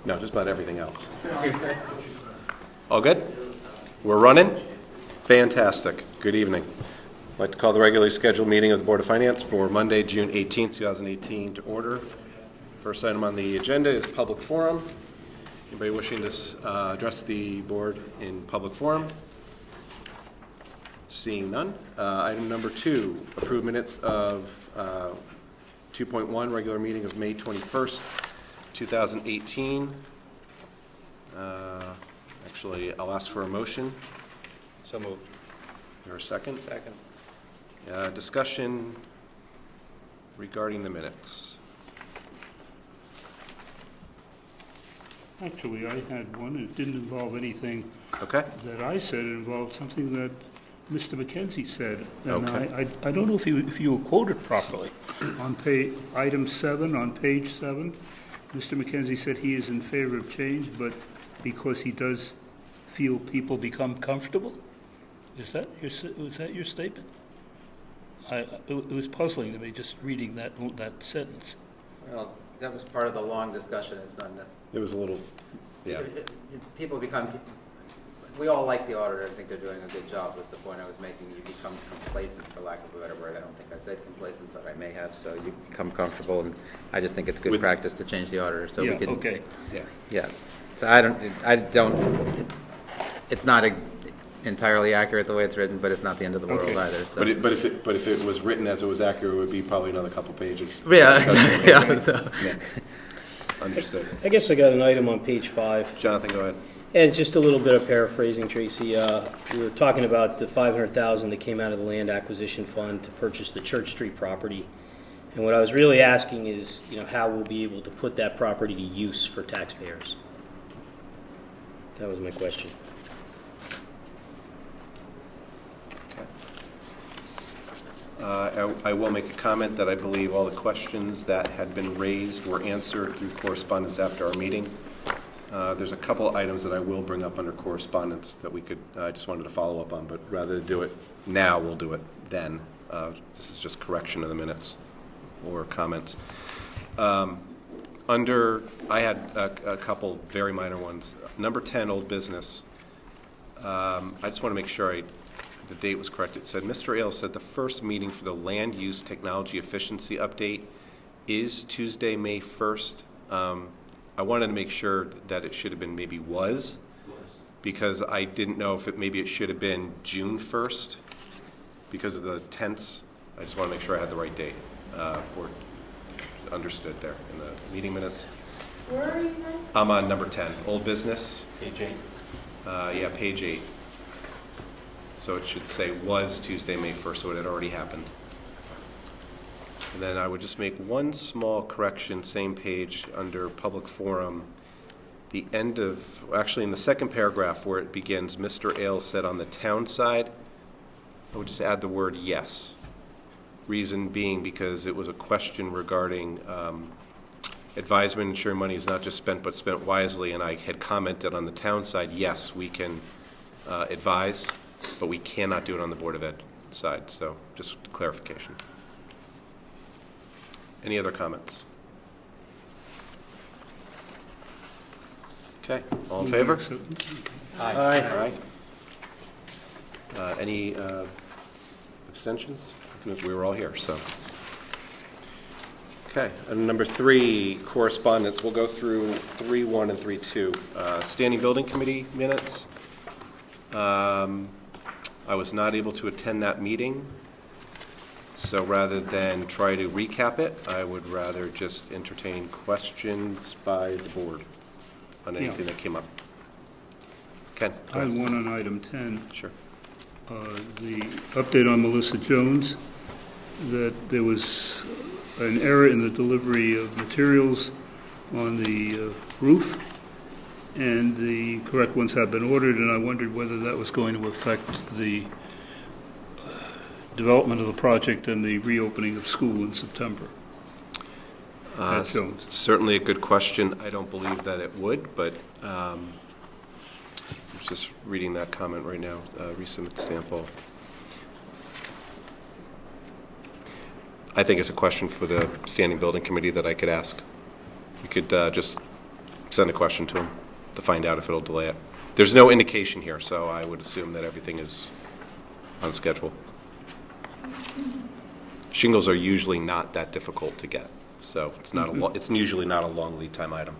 No, just about everything else. All good? We're running? Fantastic. Good evening. I'd like to call the regularly scheduled meeting of the Board of Finance for Monday, June 18th, 2018 to order. First item on the agenda is public forum. Anybody wishing to address the board in public forum? Seeing none. Item number 2, approved minutes of 2.1, regular meeting of May 21st, 2018. Actually, I'll ask for a motion. So moved. Or a second? Second. Discussion regarding the minutes. Actually, I had one. It didn't involve anything Okay. that I said. It involved something that Mr. McKenzie said. And Okay. I don't know if you were quoted properly. On item 7, on page 7, Mr. McKenzie said he is in favor of change, but because he does feel people become comfortable. Was that your statement? It was puzzling to me just reading that sentence. Well, that was part of the long discussion. It's not necessary. It was a little, yeah. People become, we all like the auditor and think they're doing a good job, was the point I was making. You become complacent, for lack of a better word. I don't think I said complacent, but I may have. So you become comfortable, and I just think it's good practice to change the auditor. So yeah, we could, okay. Yeah. So I don't, it's not entirely accurate the way it's written, but it's not the end of the world either. So. But if it was written as it was accurate, it would be probably another couple pages. Yeah, exactly. Yeah, so. Yeah. Understood. I guess I got an item on page 5. Jonathan, go ahead. And it's just a little bit of paraphrasing, Tracy. We were talking about the $500,000 that came out of the land acquisition fund to purchase the Church Street property. And what I was really asking is, how we'll be able to put that property to use for taxpayers. That was my question. I will make a comment that I believe all the questions that had been raised were answered through correspondence after our meeting. There's a couple items that I will bring up under correspondence that I just wanted to follow up on, but rather than do it now, we'll do it then. This is just correction of the minutes or comments. I had a couple very minor ones. Number 10, old business. I just want to make sure the date was correct. It said, Mr. Ailes said the first meeting for the land use technology efficiency update is Tuesday, May 1st. I wanted to make sure that it should have been maybe was, because I didn't know if maybe it should have been June 1st because of the tense. I just want to make sure I had the right date or understood there in the meeting minutes. Where are you now? I'm on number 10, old business. Page 8. Yeah, page 8. So it should say was Tuesday, May 1st, so it had already happened. And then I would just make one small correction, same page, under public forum. The end of, actually in the second paragraph where it begins, Mr. Ailes said on the town side, I would just add the word yes. Reason being because it was a question regarding advisement, ensuring money is not just spent but spent wisely, and I had commented on the town side, yes, we can advise, but we cannot do it on the Board of Ed side, so just clarification. Any other comments? Okay, all in favor? Aye. Aye. Any abstentions? We were all here, so. Okay, and number 3, correspondence. We'll go through 3.1 and 3.2. Standing Building Committee minutes. I was not able to attend that meeting, so rather than try to recap it, I would rather just entertain questions by the board on anything that came up. Ken? I had one on item 10. Sure. The update on Melissa Jones, that there was an error in the delivery of materials on the roof, and the correct ones have been ordered, and I wondered whether that was going to affect the development of the project and the reopening of school in September. Certainly a good question. I don't believe that it would, but I'm just reading that comment right now. Resubmit sample. I think it's a question for the Standing Building Committee that I could ask. You could just send a question to him to find out if it'll delay it. There's no indication here, so I would assume that everything is on schedule. Shingles are usually not that difficult to get, so it's not it's usually not a long lead time item.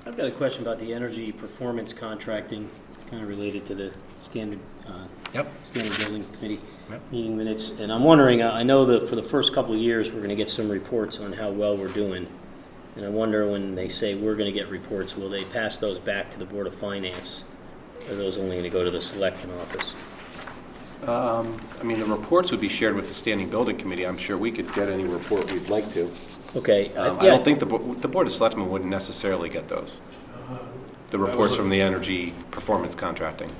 I've got a question about the energy performance contracting. It's kind of related to the standard building committee meeting minutes. And I'm wondering, I know that for the first couple of years, we're going to get some reports on how well we're doing. And I wonder when they say we're going to get reports, will they pass those back to the Board of Finance? Or are those only going to go to the Selectmen office? I mean, the reports would be shared with the Standing Building Committee. I'm sure we could get any report we'd like to. Okay. I don't think the Board of Selectmen wouldn't necessarily get those. The reports from the energy performance contracting.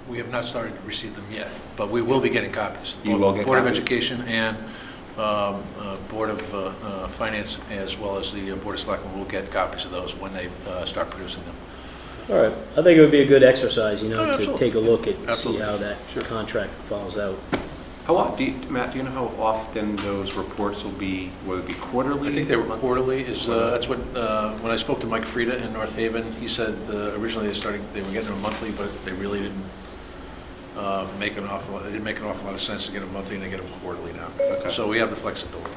We have not started to receive them yet, but we will be getting copies. You will get Board copies? of Education and Board of Finance, as well as the Board of Selectmen, will get copies of those when they start producing them. All right. I think it would be a good exercise, to absolutely. take a look at, Absolutely. see how that contract falls out. Matt, do you know how often those reports will be, will it be quarterly? I think they were quarterly. That's what when I spoke to Mike Frieda in North Haven, he said originally they were getting them monthly, but they really didn't make an awful lot. It didn't make an awful lot of sense to get them monthly, and they get them quarterly now. Okay. So we have the flexibility.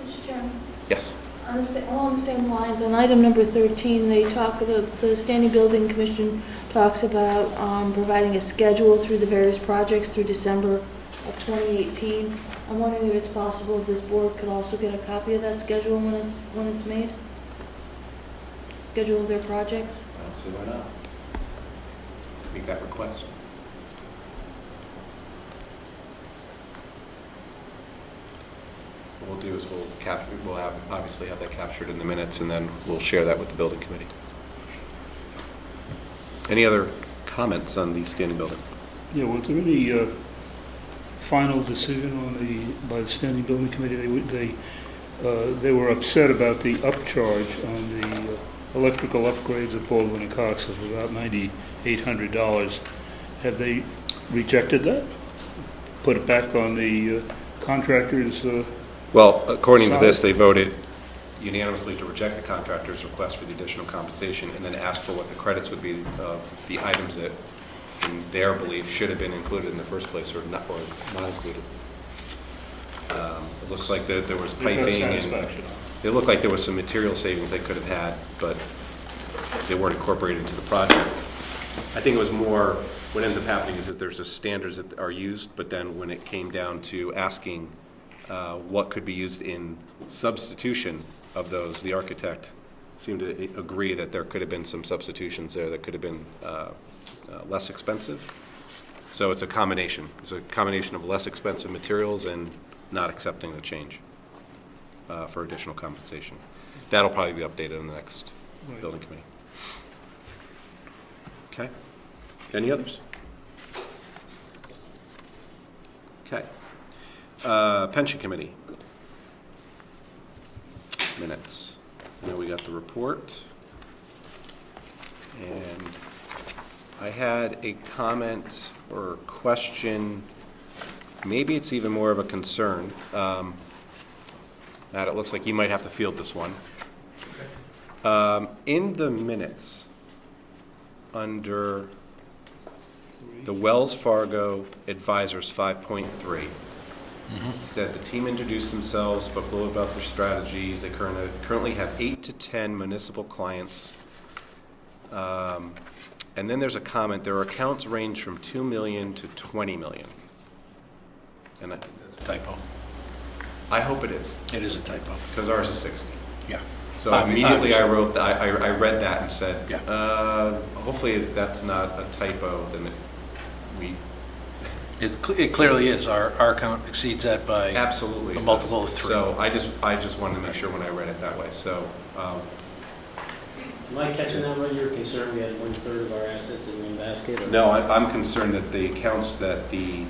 Mr. Chairman, Yes. along the same lines, on item number 13, the Standing Building Commission talks about providing a schedule through the various projects through December of 2018. I'm wondering if it's possible if this board could also get a copy of that schedule when it's made? Schedule of their projects? I don't see why not. Make that request. What we'll do is we'll obviously have that captured in the minutes, and then we'll share that with the building committee. Any other comments on the standing building? Yeah, was there any final decision by the Standing Building Committee? They were upset about the upcharge on the electrical upgrades at Baldwin and Cox of about $9,800. Have they rejected that? Put it back on the contractors? Well, according to this, they voted unanimously to reject the contractor's request for the additional compensation and then ask for what the credits would be of the items that, in their belief, should have been included in the first place or not included. It looks like there was piping and it looked like there was some material savings they could have had, but they weren't incorporated into the project. I think it was more, what ends up happening is that there's just standards that are used, but then when it came down to asking what could be used in substitution of those, the architect seemed to agree that there could have been some substitutions there that could have been less expensive. So it's a combination. It's a combination of less expensive materials and not accepting the change for additional compensation. That'll probably be updated in the next building committee. Okay. Any others? Okay. Pension committee. Minutes. I know we got the report. And I had a comment or question, maybe it's even more of a concern. Matt, it looks like you might have to field this one. In the minutes, under the Wells Fargo Advisors 5.3, it said the team introduced themselves, spoke a little about their strategies. They currently have 8 to 10 municipal clients. And then there's a comment, their accounts range from $2 million to $20 million. And Typo. I hope it is. It is a typo. Because ours is 60. Yeah. So immediately I wrote that, I read that and said, Yeah. Hopefully that's not a typo. Then It clearly is. Our account exceeds that by absolutely a multiple of 3. So I just wanted to make sure when I read it that way. So Am I catching that right? You're concerned we had 1/3 of our assets in one basket? Or? no, I'm concerned that the accounts that the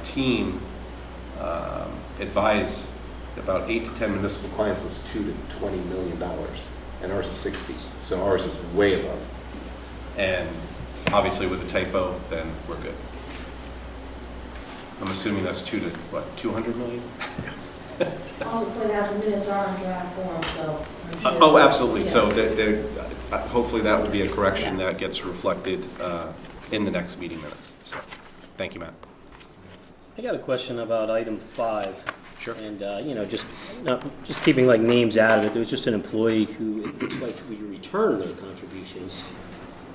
team advise about 8 to 10 municipal clients is $2 to $20 million, and ours is 60. So ours is way above. And obviously with a typo, then we're good. I'm assuming that's 200 million? also point out the minutes are in draft form, so I'm sure. Oh, absolutely. Yeah. So hopefully that will be a correction that gets reflected in the next meeting minutes. So, thank you, Matt. I got a question about item 5. Sure. And, just keeping like names out of it, there was just an employee who, it looks like we returned their contributions.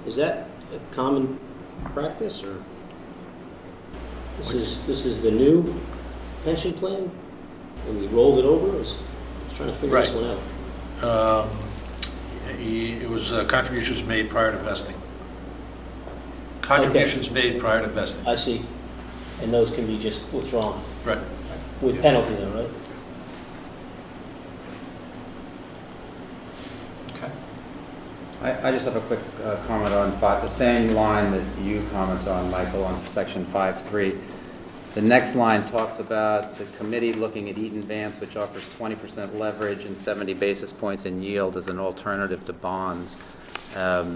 Is that a common practice, or this is the new pension plan? And we rolled it over? I was trying to figure this one out. It was contributions made prior to vesting. Contributions made prior to vesting. I see. And those can be just withdrawn? Right. With penalty though, right? Okay. I just have a quick comment on the same line that you comment on, Michael, on section 5.3. The next line talks about the committee looking at Eaton Vance, which offers 20% leverage and 70 basis points in yield as an alternative to bonds. Are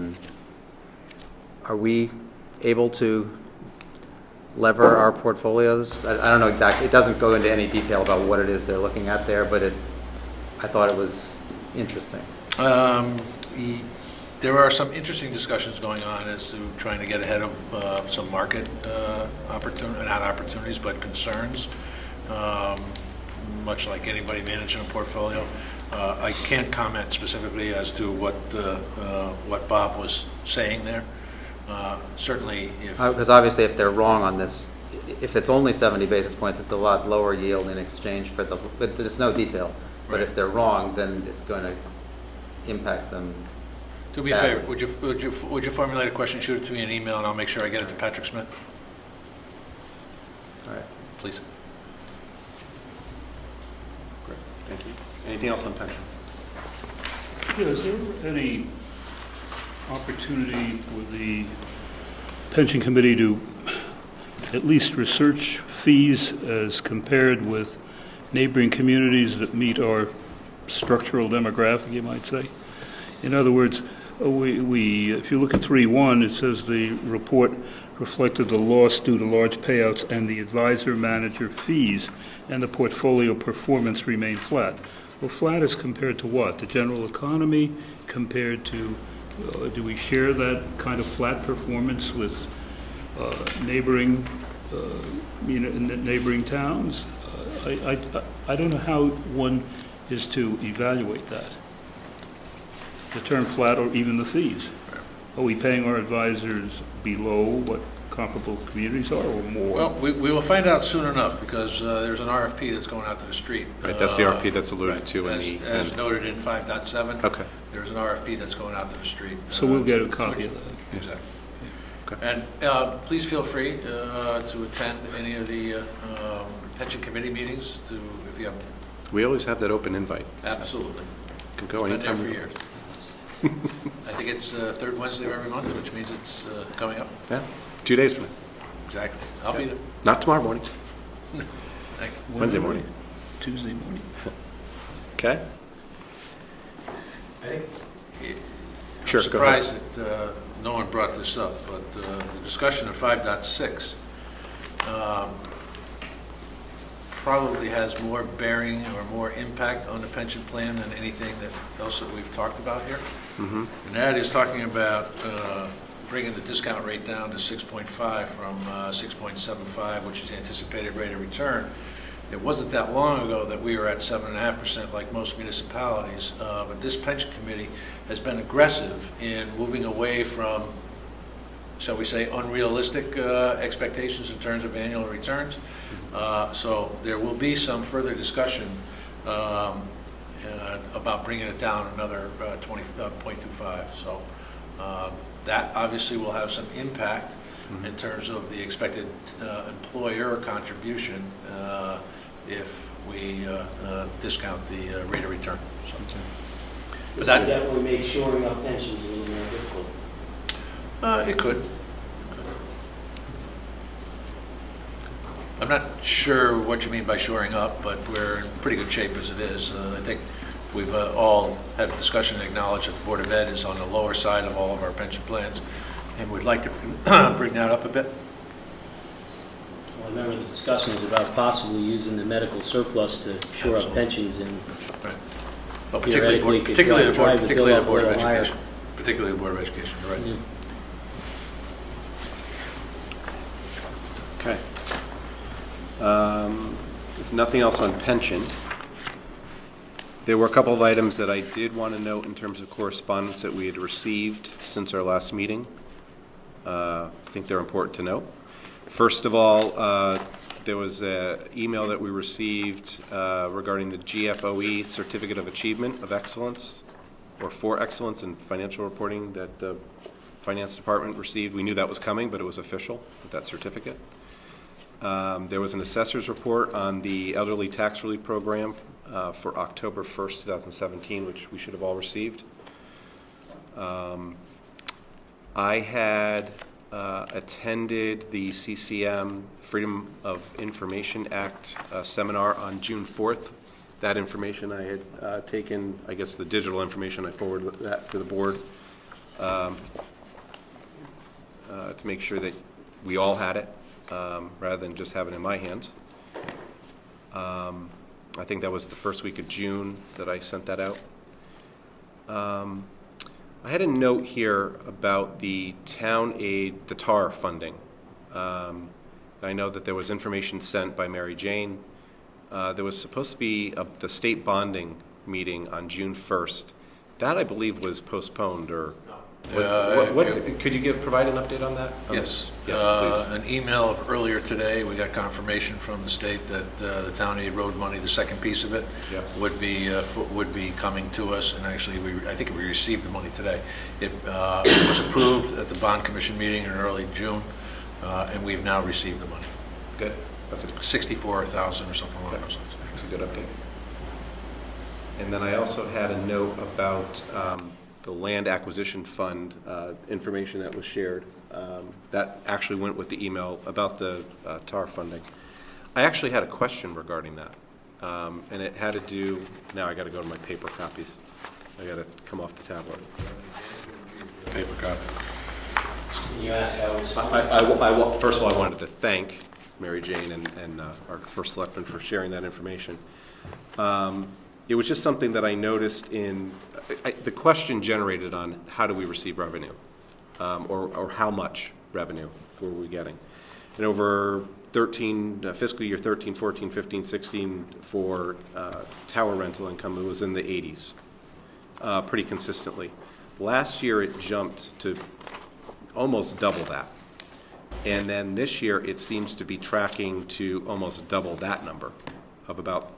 we able to lever our portfolios? I don't know exactly. It doesn't go into any detail about what it is they're looking at there, but I thought it was interesting. There are some interesting discussions going on as to trying to get ahead of some market not opportunities, but concerns, much like anybody managing a portfolio. I can't comment specifically as to what Bob was saying there. Certainly, because obviously if they're wrong on this, if it's only 70 basis points, it's a lot lower yield in exchange for but there's no detail. But Right. if they're wrong, then it's going to impact them. Do me a favor, would you formulate a question, shoot it to me in an email, and I'll make sure I get it to Patrick Smith? All right. Please. Great. Thank you. Anything else on pension? Yeah, is there any opportunity with the pension committee to at least research fees as compared with neighboring communities that meet our structural demographic, you might say? In other words, if you look at 3.1, it says the report reflected the loss due to large payouts and the advisor-manager fees, and the portfolio performance remained flat. Well, flat is compared to what? The general economy? Compared to, do we share that kind of flat performance with neighboring towns? I don't know how one is to evaluate that. The term flat or even the fees. Are we paying our advisors below what comparable communities are or more? Well, we will find out soon enough because there's an RFP that's going out to the street. Right, that's the RFP that's alluded Right. to As noted in 5.7. Okay. There's an RFP that's going out to the street. So we'll get a copy of that. Exactly. Okay. And please feel free to attend any of the pension committee meetings if you have. We always have that open invite. So Absolutely. can go It's been there anytime. for years. I think it's third Wednesday of every month, which means it's coming up. Yeah, 2 days from now. Exactly. I'll be there. Not tomorrow morning, Thank you. Wednesday morning. Tuesday morning. Okay? I'm Sure, go ahead. surprised that no one brought this up, but the discussion of 5.6 probably has more bearing or more impact on the pension plan than anything else that we've talked about here. Mm-hmm. And that is talking about bringing the discount rate down to 6.5 from 6.75, which is the anticipated rate of return. It wasn't that long ago that we were at 7.5% like most municipalities, but this pension committee has been aggressive in moving away from, shall we say, unrealistic expectations in terms of annual returns. So there will be some further discussion about bringing it down another 20.25. So that obviously will have some impact in terms of the expected employer contribution if we discount the rate of return. So, This would definitely make shoring up pensions a little more difficult. it could. I'm not sure what you mean by shoring up, but we're in pretty good shape as it is. I think we've all had a discussion and acknowledged that the Board of Ed is on the lower side of all of our pension plans, and we'd like to bring that up a bit. Well, remember the discussions about possibly using the medical surplus to shore up Absolutely. pensions and Right. Well, particularly the theoretically Board, could drive the bill up a of little higher. Education. Particularly the Board of Education, you're right. Yeah. Okay. If nothing else on pension, there were a couple of items that I did want to note in terms of correspondence that we had received since our last meeting. I think they're important to note. First of all, there was an email that we received regarding the GFOE Certificate of Achievement of Excellence, or for Excellence in Financial Reporting, that the Finance Department received. We knew that was coming, but it was official with that certificate. There was an assessor's report on the Elderly Tax Relief Program for October 1st, 2017, which we should have all received. I had attended the CCM Freedom of Information Act seminar on June 4th. That information I had taken, I guess the digital information, I forwarded that to the board to make sure that we all had it rather than just have it in my hands. I think that was the first week of June that I sent that out. I had a note here about the town aid, the TAR funding. I know that there was information sent by Mary Jane. There was supposed to be the state bonding meeting on June 1st. That, I believe, was postponed, or could you provide an update on that? Yes. Yes, please. An email of earlier today, we got confirmation from the state that the town aid road money, the second piece of it, Yep. would be coming to us. And actually, I think we received the money today. It was approved at the bond commission meeting in early June, and we've now received the money. Good. That's a 64,000 or something along those lines. That's a good update. And then I also had a note about the land acquisition fund information that was shared. That actually went with the email about the TAR funding. I actually had a question regarding that, and it had to do, now I got to go to my paper copies. I got to come off the tablet. Paper copy. You asked how it was. First of all, I wanted to thank Mary Jane and our first selectman for sharing that information. It was just something that I noticed the question generated on how do we receive revenue, or how much revenue were we getting. And over fiscal year 13, 14, 15, 16 for tower rental income, it was in the 80s pretty consistently. Last year it jumped to almost double that. And then this year it seems to be tracking to almost double that number of about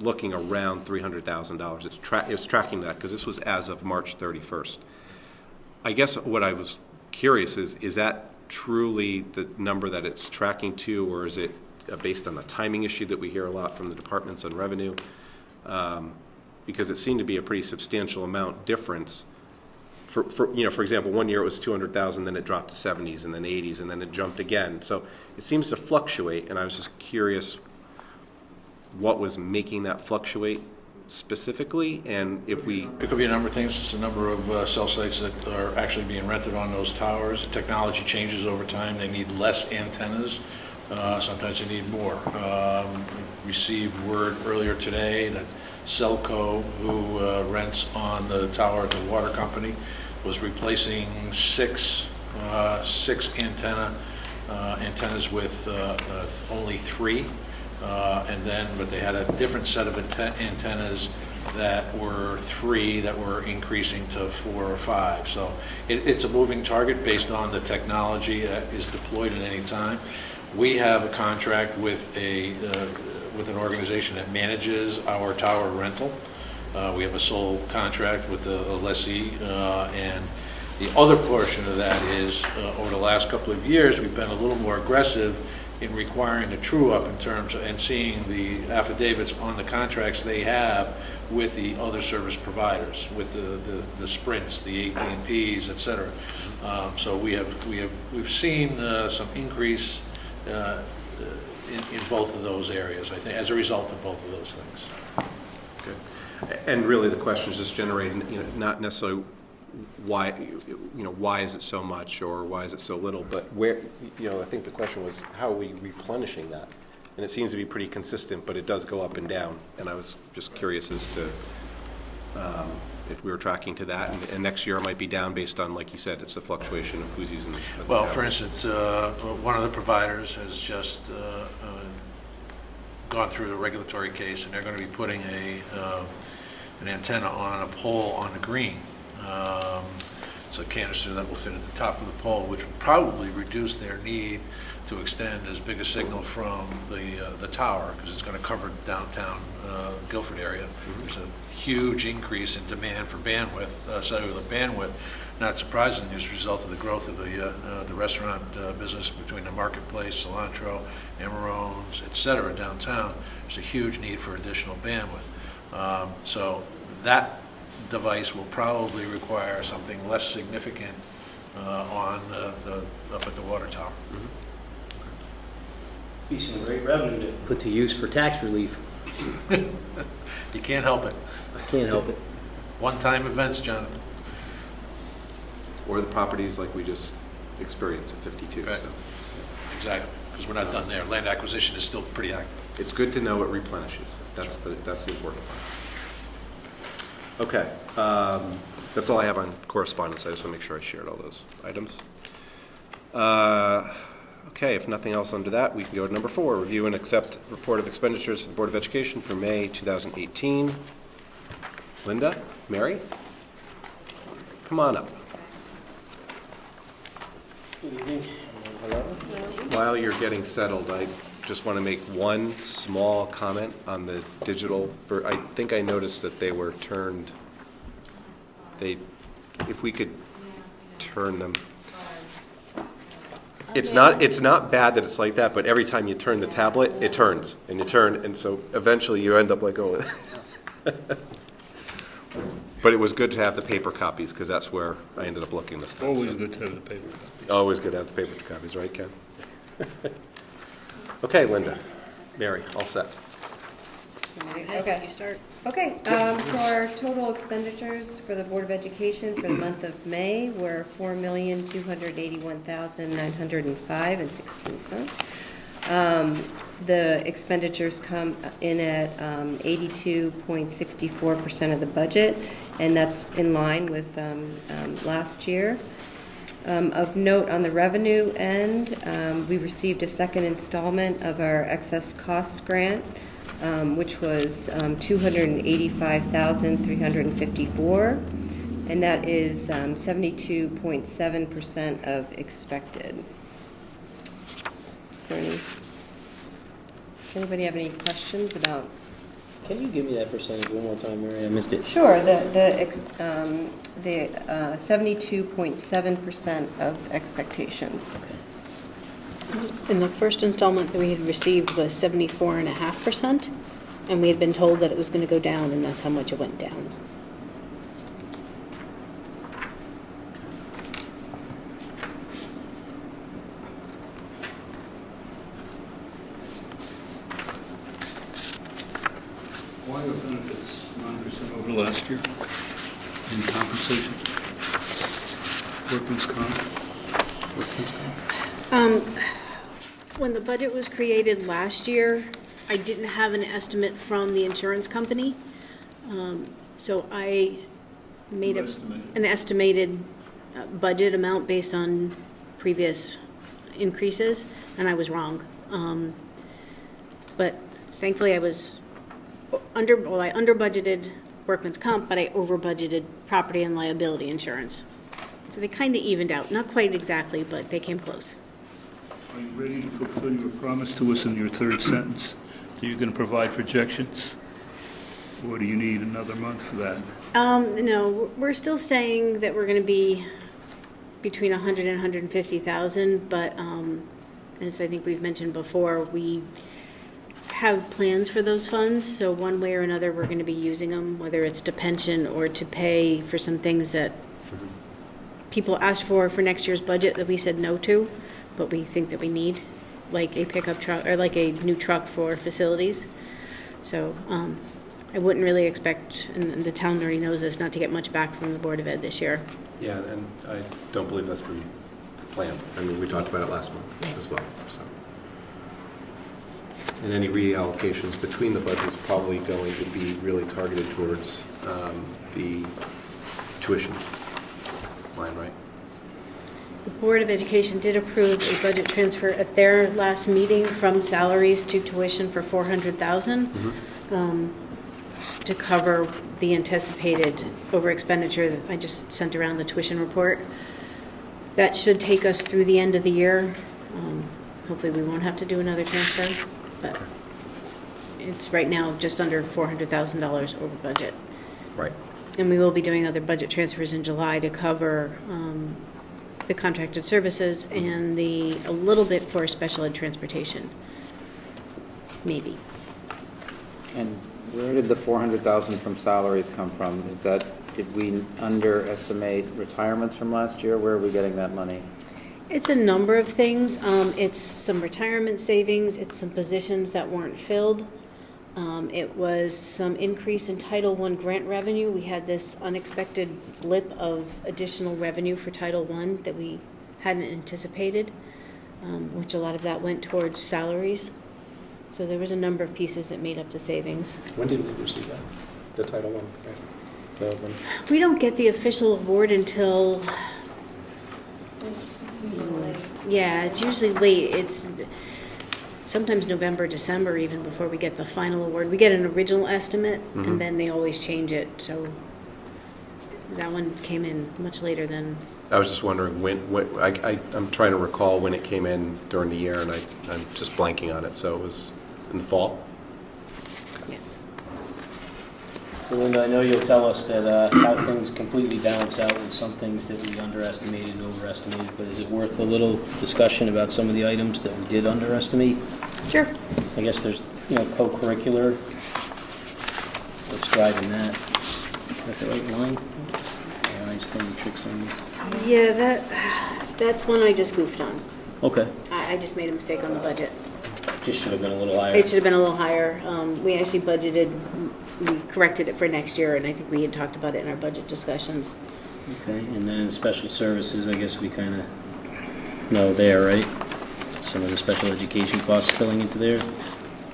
looking around $300,000. It's tracking that because this was as of March 31st. I guess what I was curious is that truly the number that it's tracking to, or is it based on the timing issue that we hear a lot from the departments on revenue? Because it seemed to be a pretty substantial amount difference. For example, one year it was 200,000, then it dropped to 70s, and then 80s, and then it jumped again. So it seems to fluctuate, and I was just curious what was making that fluctuate specifically, and if we... It could be a number of things. It's a number of cell sites that are actually being rented on those towers. Technology changes over time. They need less antennas. Sometimes they need more. Received word earlier today that Cellco, who rents on the tower at the water company, was replacing six antennas with only 3. But they had a different set of antennas that were 3 that were increasing to 4 or 5. So it's a moving target based on the technology that is deployed at any time. We have a contract with an organization that manages our tower rental. We have a sole contract with the lessee, and the other portion of that is over the last couple of years we've been a little more aggressive in requiring a true-up in terms of, and seeing the affidavits on the contracts they have with the other service providers, with the Sprints, the AT&Ts, et cetera. So we've seen some increase in both of those areas, I think, as a result of both of those things. Okay. And really the question is just generating, not necessarily why, why is it so much, or why is it so little? But where, I think the question was, how are we replenishing that? And it seems to be pretty consistent, but it does go up and down. And I was just curious as to if we were tracking to that. And next year it might be down based on, like you said, it's the fluctuation of who's using this. Well, for instance, one of the providers has just gone through a regulatory case, and they're going to be putting an antenna on a pole on the green. It's a canister that will fit at the top of the pole, which will probably reduce their need to extend as big a signal from the tower, because it's going to cover downtown Guilford area. Mm-hmm. There's a huge increase in demand for bandwidth, cellular bandwidth. Not surprisingly, as a result of the growth of the restaurant business between the Marketplace, Cilantro, Amarone's, et cetera, downtown. There's a huge need for additional bandwidth. So that device will probably require something less significant up at the water tower. Mm-hmm. Be some great revenue to put to use for tax relief. You can't help it. I can't help it. One-time events, Jonathan. Or the properties like we just experienced at 52. Right. So. Exactly, because we're not done there. Land acquisition is still pretty active. It's good to know it replenishes. That's Sure. that's the important part. Okay, that's all I have on correspondence. I just want to make sure I shared all those items. Okay, if nothing else under that, we can go to number 4, review and accept report of expenditures for the Board of Education for May 2018. Linda, Mary, come on up. Good evening. Hello. While you're getting settled, I just want to make one small comment on the digital. I think I noticed that they were turned. If we could turn them. It's not bad that it's like that, but every time you turn the tablet, it turns, and you turn, and so eventually you end up like going. But it was good to have the paper copies, because that's where I ended up looking this time. Always so. good to have the paper copies. Always good to have the paper copies, right, Ken? Okay, Linda, Mary, all set. Okay. You start. Okay, so our total expenditures for the Board of Education for the month of May were $4,281,905.16. The expenditures come in at 82.64% of the budget, and that's in line with last year. Of note, on the revenue end, we received a second installment of our excess cost grant, which was $285,354, and that is 72.7% of expected. Is there any? Does anybody have any questions about? Can you give me that percentage one more time, Mary? I missed it. Sure. The 72.7% of expectations. And the first installment that we had received was 74.5%, and we had been told that it was going to go down, and that's how much it went down. Why are benefits 9% over last year in compensation? Workman's comp? Workman's comp? When the budget was created last year, I didn't have an estimate from the insurance company, so I made an estimated budget amount based on previous increases, and I was wrong. But thankfully, I was I under budgeted workman's comp, but I over budgeted property and liability insurance. So they kind of evened out. Not quite exactly, but they came close. Are you ready to fulfill your promise to us in your third sentence that you're going to provide projections? Or do you need another month for that? No, we're still saying that we're going to be between 100 and 150,000, but as I think we've mentioned before, we have plans for those funds, so one way or another we're going to be using them, whether it's to pension or to pay for some things that people asked for next year's budget that we said no to, but we think that we need, like a pickup truck or like a new truck for facilities. So I wouldn't really expect, and the town already knows this, not to get much back from the Board of Ed this year. Yeah, and I don't believe that's been planned. I mean, we talked about it last month as well, so. And any reallocations between the budgets probably going to be really targeted towards the tuition line, right? The Board of Education did approve a budget transfer at their last meeting from salaries to tuition for $400,000 to cover the anticipated over expenditure that I just sent around the tuition report. That should take us through the end of the year. Hopefully we won't have to do another transfer, but it's right now just under $400,000 over budget. Right. And we will be doing other budget transfers in July to cover the contracted services and a little bit for special ed transportation, maybe. And where did the 400,000 from salaries come from? Did we underestimate retirements from last year? Where are we getting that money? It's a number of things. It's some retirement savings. It's some positions that weren't filled. It was some increase in Title I grant revenue. We had this unexpected blip of additional revenue for Title I that we hadn't anticipated, which a lot of that went towards salaries. So there was a number of pieces that made up the savings. When did we receive that? The Title I? We don't get the official award until, yeah, it's usually late. It's sometimes November, December even before we get the final award. We get an original estimate and then they always change it. So that one came in much later than. I was just wondering I'm trying to recall when it came in during the year, and I'm just blanking on it. So it was in the fall? Yes. So Linda, I know you'll tell us that how things completely balance out with some things that we underestimated and overestimated, but is it worth a little discussion about some of the items that we did underestimate? Sure. I guess there's, co-curricular. What's driving that? Is that the right line? My eyes playing tricks on me. Yeah, that's one I just goofed on. Okay. I just made a mistake on the budget. Just should have been a little higher. It should have been a little higher. We actually budgeted, we corrected it for next year, and I think we had talked about it in our budget discussions. Okay, and then special services, I guess we kind of know there, right? Some of the special education costs filling into there.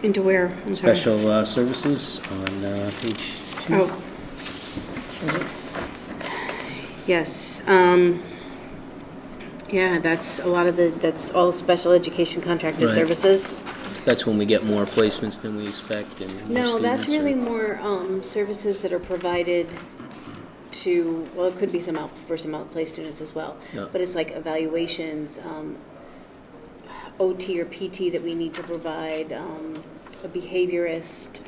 Into where? I'm sorry. Special services on page 2. Oh. Yes. Yeah, that's a lot of that's all special education contracted Right. services. That's when we get more placements than we expect and more No, that's students, really or- more services that are provided to, well, it could be some for some outplay students as well. Yeah. But it's like evaluations, OT or PT that we need to provide, a behaviorist.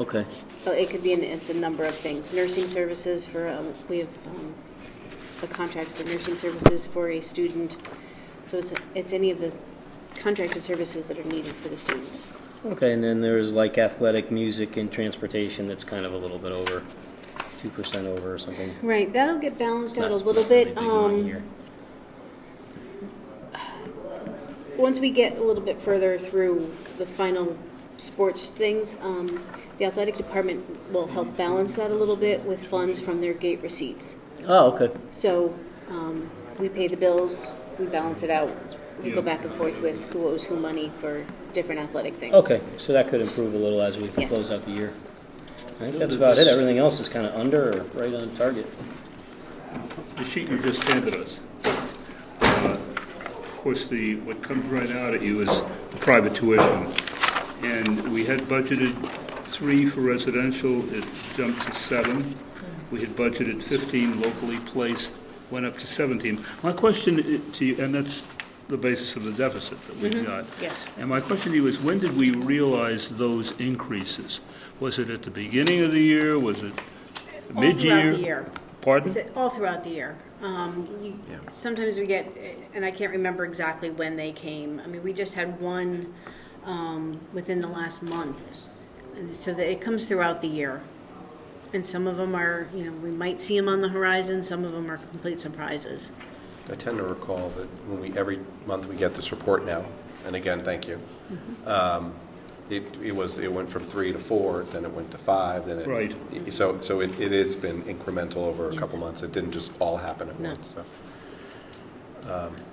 Okay. It could be, it's a number of things. Nursing services for, we have a contract for nursing services for a student. So it's any of the contracted services that are needed for the students. Okay, and then there's like athletic, music, and transportation that's kind of a little bit over, 2% over or something. Right, that'll get balanced out a That's little not bit. really big money here. Once we get a little bit further through the final sports things, the athletic department will help balance that a little bit with funds from their gate receipts. Oh, okay. So we pay the bills, we balance it out, we go back and forth with who owes who money for different athletic things. Okay, so that could improve a little as we Yes. close out the year. I think that's about it. Everything else is kind of under or right on target. The sheet you just handed us, Yes. of course, what comes right out at you is the private tuition. And we had budgeted 3 for residential, it jumped to 7. We had budgeted 15 locally placed, went up to 17. My question to you, and that's the basis of the deficit that we've got. Yes. And my question to you is, when did we realize those increases? Was it at the beginning of the year? Was it All mid-year? throughout the year. Pardon? All throughout the year. Sometimes we get, and I can't remember exactly when they came. I mean, we just had one within the last month. And so that it comes throughout the year. And some of them are, we might see them on the horizon. Some of them are complete surprises. I tend to recall that when every month we get this report now, and again, thank you, it went from 3 to 4, then it went to 5, then it. Right. So it has been incremental over a Yes. couple months. It didn't just all happen at No. once, so.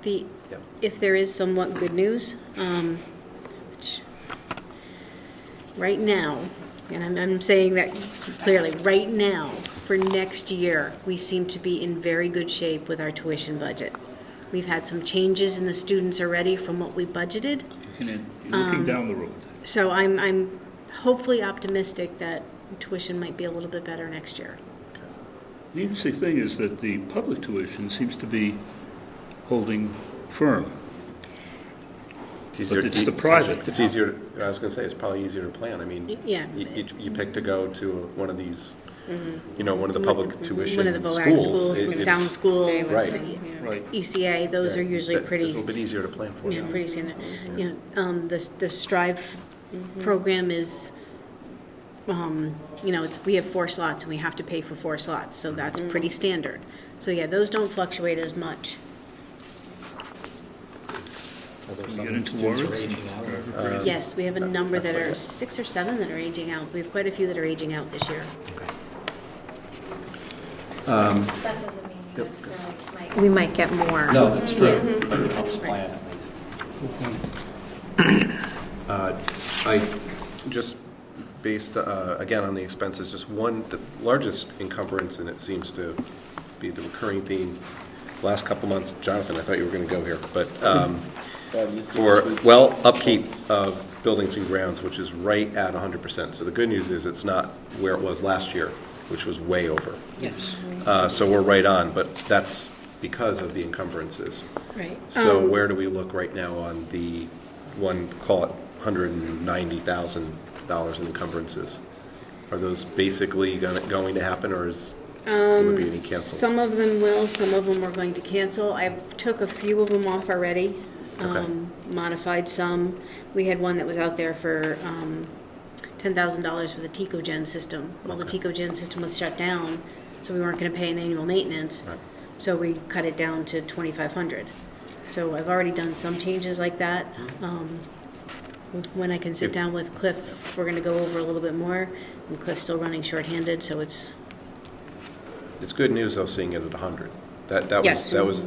The, Yeah. if there is somewhat good news, which right now, and I'm saying that clearly, right now, for next year, we seem to be in very good shape with our tuition budget. We've had some changes in the students already from what we budgeted. Looking down the road. So I'm hopefully optimistic that tuition might be a little bit better next year. The interesting thing is that the public tuition seems to be holding firm. But it's the private. It's easier, I was going to say, it's probably easier to plan. I mean, Yeah. you pick to go to one of these, one of the public tuition One of the VOAG schools, It- it's- Sound School, Stay with Right. them, yeah. Right. ECA, those are usually It's pretty. a little bit easier to plan for. Yeah, pretty standard. The Strive program is, we have 4 slots and we have to pay for 4 slots, so that's pretty standard. So yeah, those don't fluctuate as much. We get into warrants. Yes, we have a number that are 6 or 7 that are aging out. We have quite a few that are aging out this year. That doesn't mean you necessarily might. We might get more. No, that's true, but it helps plan at least. I just based, again, on the expenses, just the largest encumbrance, and it seems to be the recurring theme the last couple months. Jonathan, I thought you were going to go here, but for, upkeep of buildings and grounds, which is right at 100%. So the good news is it's not where it was last year, which was way over. Yes. So we're right on, but that's because of the encumbrances. Right. So where do we look right now on the call it $190,000 in encumbrances? Are those basically going to happen, or will there be any cancels? Some of them will, some of them we're going to cancel. I took a few of them off already, Okay. modified some. We had one that was out there for $10,000 for the TecoGen system. Well, the Okay. TecoGen system was shut down, so we weren't going to pay an annual maintenance. Right. So we cut it down to $2,500. So I've already done some changes like that. When I can sit If- down with Cliff, we're going to go over a little bit more. And Cliff's still running shorthanded, so it's It's good news, though, seeing it at 100. That Yes. was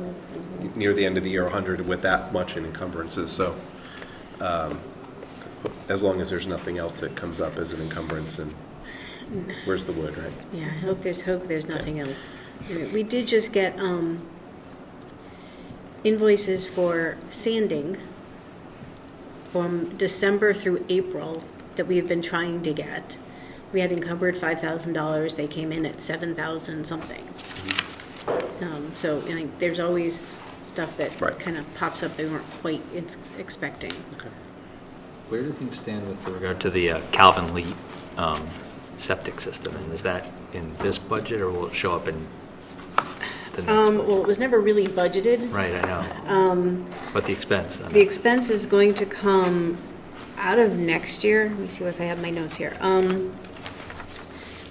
near the end of the year, 100 with that much in encumbrances. So as long as there's nothing else that comes up as an encumbrance, and where's the wood, right? Yeah, I hope there's nothing else. We did just get invoices for sanding from December through April that we have been trying to get. We had encumbered $5,000. They came in at $7,000 something. So there's always stuff that Right. kind of pops up they weren't quite expecting. Okay. Where do things stand with regard to the Calvin Lee septic system? And is that in this budget, or will it show up in the next budget? Well, it was never really budgeted. Right, I know. But the expense? The expense is going to come out of next year. Let me see if I have my notes here.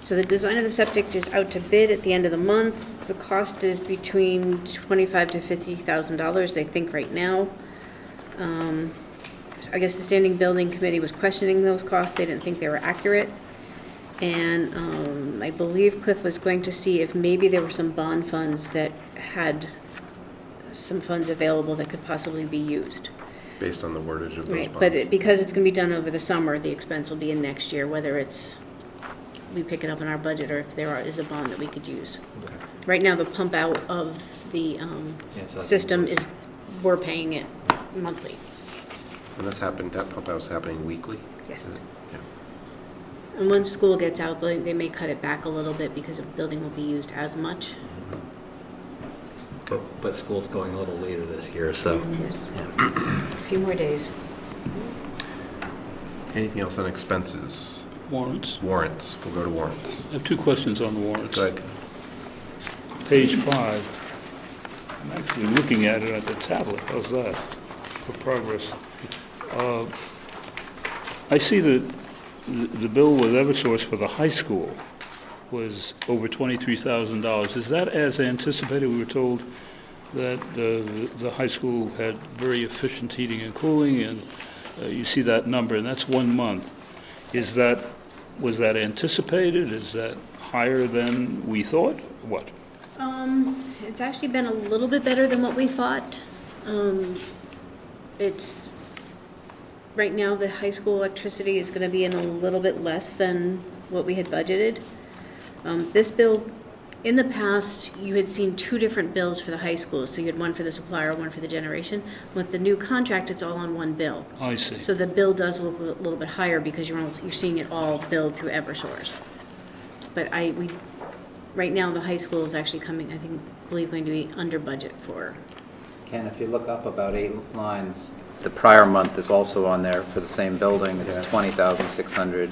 So the design of the septic is out to bid at the end of the month. The cost is between $25,000 to $50,000, they think right now. I guess the Standing Building Committee was questioning those costs. They didn't think they were accurate. And I believe Cliff was going to see if maybe there were some bond funds that had some funds available that could possibly be used. Based on the wordage of those Right, bonds. but because it's going to be done over the summer, the expense will be in next year, whether it's, we pick it up in our budget, or if there is a bond that we could use. Okay. Right now, the pump out of the it's not system invoiced. is, we're paying it monthly. And that pump out is happening weekly? Yes. Yeah. And once school gets out, they may cut it back a little bit because the building won't be used as much. But school's going a little later this year, so. Yes. A few more days. Anything else on expenses? Warrants. Warrants. We'll go to warrants. I have 2 questions on the warrants. Go ahead. Page 5. I'm actually looking at it at the tablet. How's that? For progress. I see that the bill with Eversource for the high school was over $23,000. Is that as anticipated? We were told that the high school had very efficient heating and cooling, and you see that number, and that's 1 month. Was that anticipated? Is that higher than we thought? What? It's actually been a little bit better than what we thought. It's, right now, the high school electricity is going to be in a little bit less than what we had budgeted. This bill, in the past, you had seen 2 different bills for the high school. So you had one for the supplier, one for the generation. With the new contract, it's all on one bill. I see. So the bill does look a little bit higher because you're seeing it all billed through Eversource. But right now, the high school is actually coming, I believe, going to be under budget for. Ken, if you look up about 8 lines, the prior month is also on there for the same building. It's Yes. 20,600.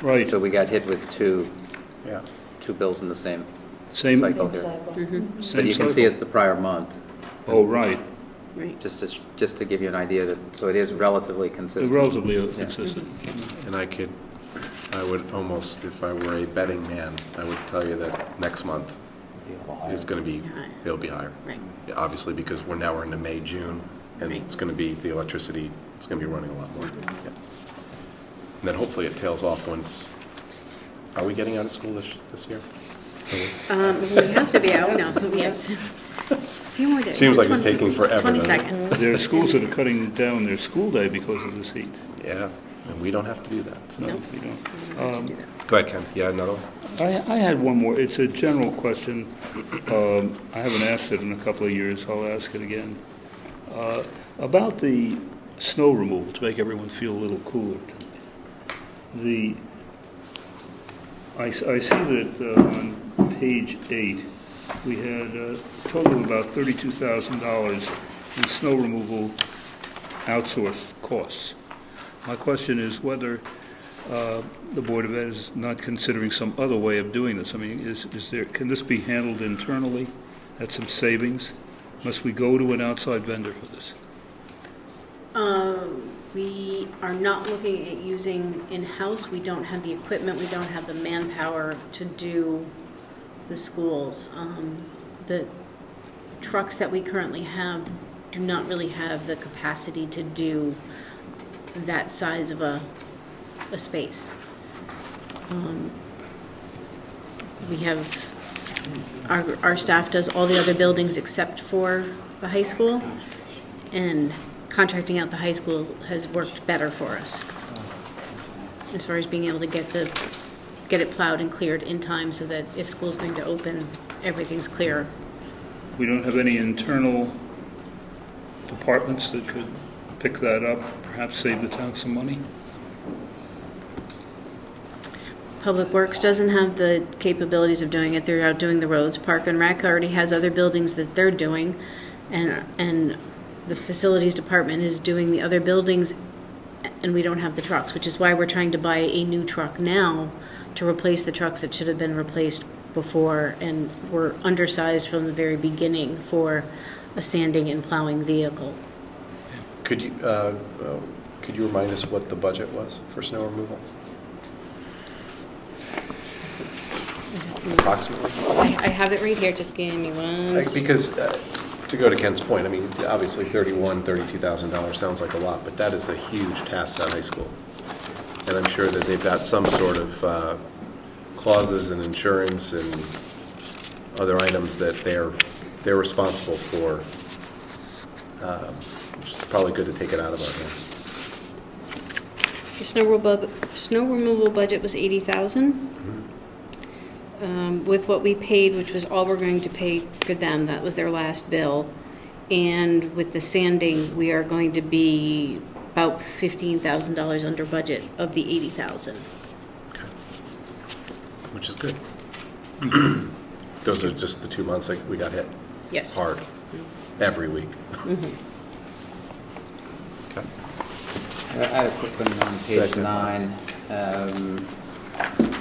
Right. So we got hit with two Yeah. bills in the same Same cycle here. Mm-hmm. same But you can see cycle. it's the prior month, Oh, right. Right. just to give you an idea that, so it is relatively consistent. Relatively consistent. And I would almost, if I were a betting man, I would tell you that next month is going to be, it'll be higher. Right. Yeah, obviously, because we're into May, June, and Right. it's going to be, the electricity is going to be running a lot more. Yeah. And then hopefully it tails off once, are we getting out of school this year? We have to be out now, yes. A few more days. Seems like it's taking forever, doesn't it? 22nd. There are schools that are cutting down their school day because of this heat. Yeah, and we don't have to do that. So. No, we don't. Go ahead, Ken. Yeah, another one? I had one more. It's a general question. I haven't asked it in a couple of years. I'll ask it again. About the snow removal, to make everyone feel a little cooler. I see that on page 8, we had a total of about $32,000 in snow removal outsourced costs. My question is whether the Board of Ed is not considering some other way of doing this. I mean, can this be handled internally at some savings? Must we go to an outside vendor for this? We are not looking at using in-house. We don't have the equipment. We don't have the manpower to do the schools. The trucks that we currently have do not really have the capacity to do that size of a space. We have, our staff does all the other buildings except for the high school, and contracting out the high school has worked better for us as far as being able to get it plowed and cleared in time so that if school's going to open, everything's clear. We don't have any internal departments that could pick that up, perhaps save the town some money? Public Works doesn't have the capabilities of doing it. They're out doing the roads. Park and Rec already has other buildings that they're doing, and the Facilities Department is doing the other buildings, and we don't have the trucks, which is why we're trying to buy a new truck now to replace the trucks that should have been replaced before, and were undersized from the very beginning for a sanding and plowing vehicle. Could you remind us what the budget was for snow removal? Approximately? I have it right here, just give me one. Because, to go to Ken's point, I mean, obviously $32,000 sounds like a lot, but that is a huge task at high school. And I'm sure that they've got some sort of clauses and insurance and other items that they're responsible for, which is probably good to take it out of our hands. The snow removal budget was $80,000. With what we paid, which was all we're going to pay for them, that was their last bill. And with the sanding, we are going to be about $15,000 under budget of the $80,000. Okay. Which is good. Those are just the 2 months that we got hit Yes. hard every week. Mm-hmm. Okay. I have a quick one on page 9.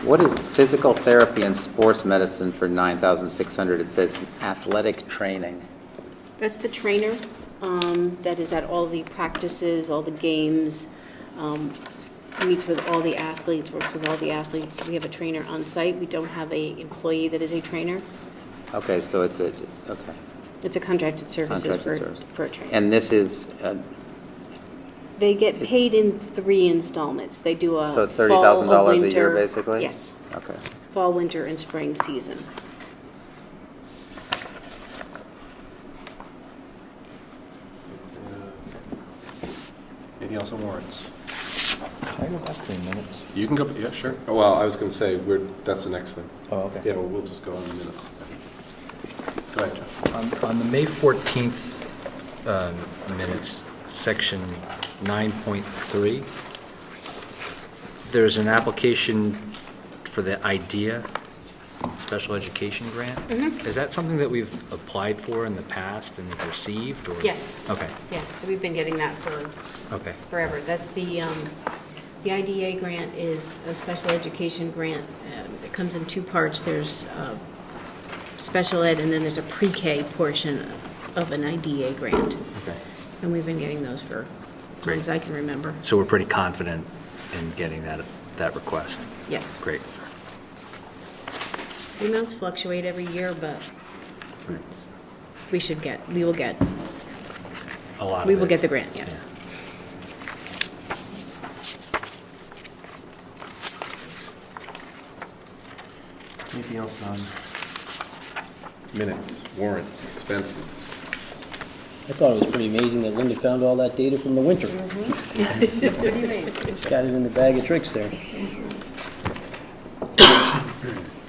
What is physical therapy and sports medicine for 9,600? It says athletic training. That's the trainer that is at all the practices, all the games, meets with all the athletes, works with all the athletes. We have a trainer on site. We don't have an employee that is a trainer. Okay, so it's okay. It's a contracted services Contracted service. for a trainer. And this is They get paid in 3 installments. They do a So it's fall, $30,000 a year, winter- basically? Yes, Okay. fall, winter, and spring season. Anything else on warrants? Can I go back to the minutes? You can go, yeah, sure. Oh, well, I was going to say, that's the next thing. Oh, okay. Yeah, well, we'll just go on the minutes. Go ahead, Jeff. On the May 14th minutes, section 9.3, there's an application for the IDEA special education grant. Is that something that we've applied for in the past and have received? Or? Yes. Okay. Yes, we've been getting that for Okay. forever. That's the IDA grant is a special education grant. It comes in 2 parts. There's special ed, and then there's a pre-K portion of an IDA grant. Okay. And we've been getting those for as long as I can remember. So we're pretty confident in getting that request. Yes. Great. The amounts fluctuate every year, but we will get A lot. We of will it. get the grant, yes. Anything else on minutes, warrants, expenses? I thought it was pretty amazing that Linda found all that data from the winter. It's pretty amazing. She's got it in the bag of tricks there.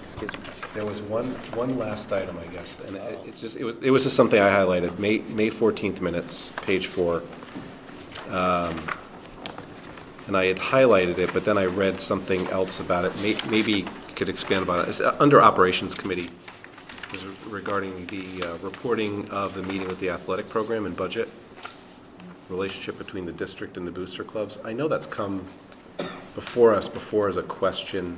Excuse me. There was one last item, I guess, and it was just something I highlighted. May 14th minutes, page 4. And I had highlighted it, but then I read something else about it. Maybe you could expand about it. It's under Operations Committee. Is regarding the reporting of the meeting with the athletic program and budget, relationship between the district and the booster clubs. I know that's come before us before as a question,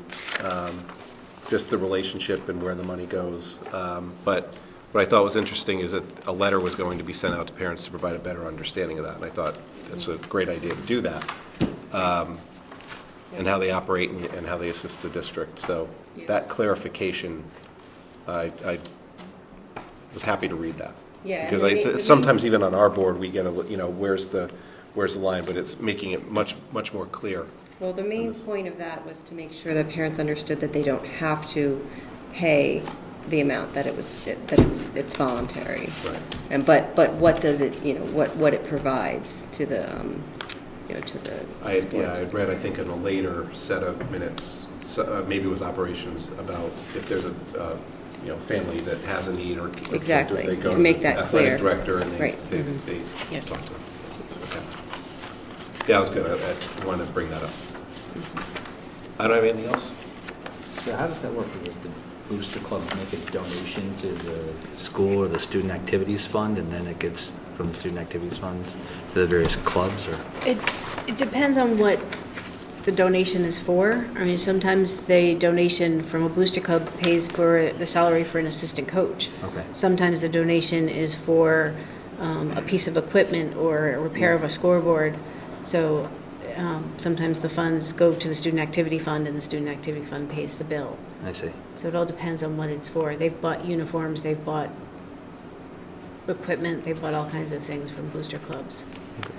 just the relationship and where the money goes. But what I thought was interesting is that a letter was going to be sent out to parents to provide a better understanding of that. And I thought that's a great idea to do that, and how they operate and how they assist the district. So that clarification, I was happy to read that. Yeah, Because and sometimes even on our board, we get where's the line, but it's making it much more clear. Well, the main point of that was to make sure that parents understood that they don't have to pay the amount, that it's voluntary. Right. And but what does it, what it provides to the to the I sports. had read, I think, in a later set of minutes, maybe it was operations, about if there's a family that has a need or Exactly, they go to make that the athletic clear. director and Right. they Yes. talk to them. Okay. Yeah, that was good. I wanted to bring that up. I don't have anything else. So how does that work? Does the booster club make a donation to the school or the student activities fund, and then it gets from the student activities fund to the various clubs, or? It depends on what the donation is for. I mean, sometimes the donation from a booster club pays for the salary for an assistant coach. Okay. Sometimes the donation is for a piece of equipment or a repair of a scoreboard. So sometimes the funds go to the student activity fund, and the student activity fund pays the bill. I see. So it all depends on what it's for. They've bought uniforms, they've bought equipment, they've bought all kinds of things from booster clubs.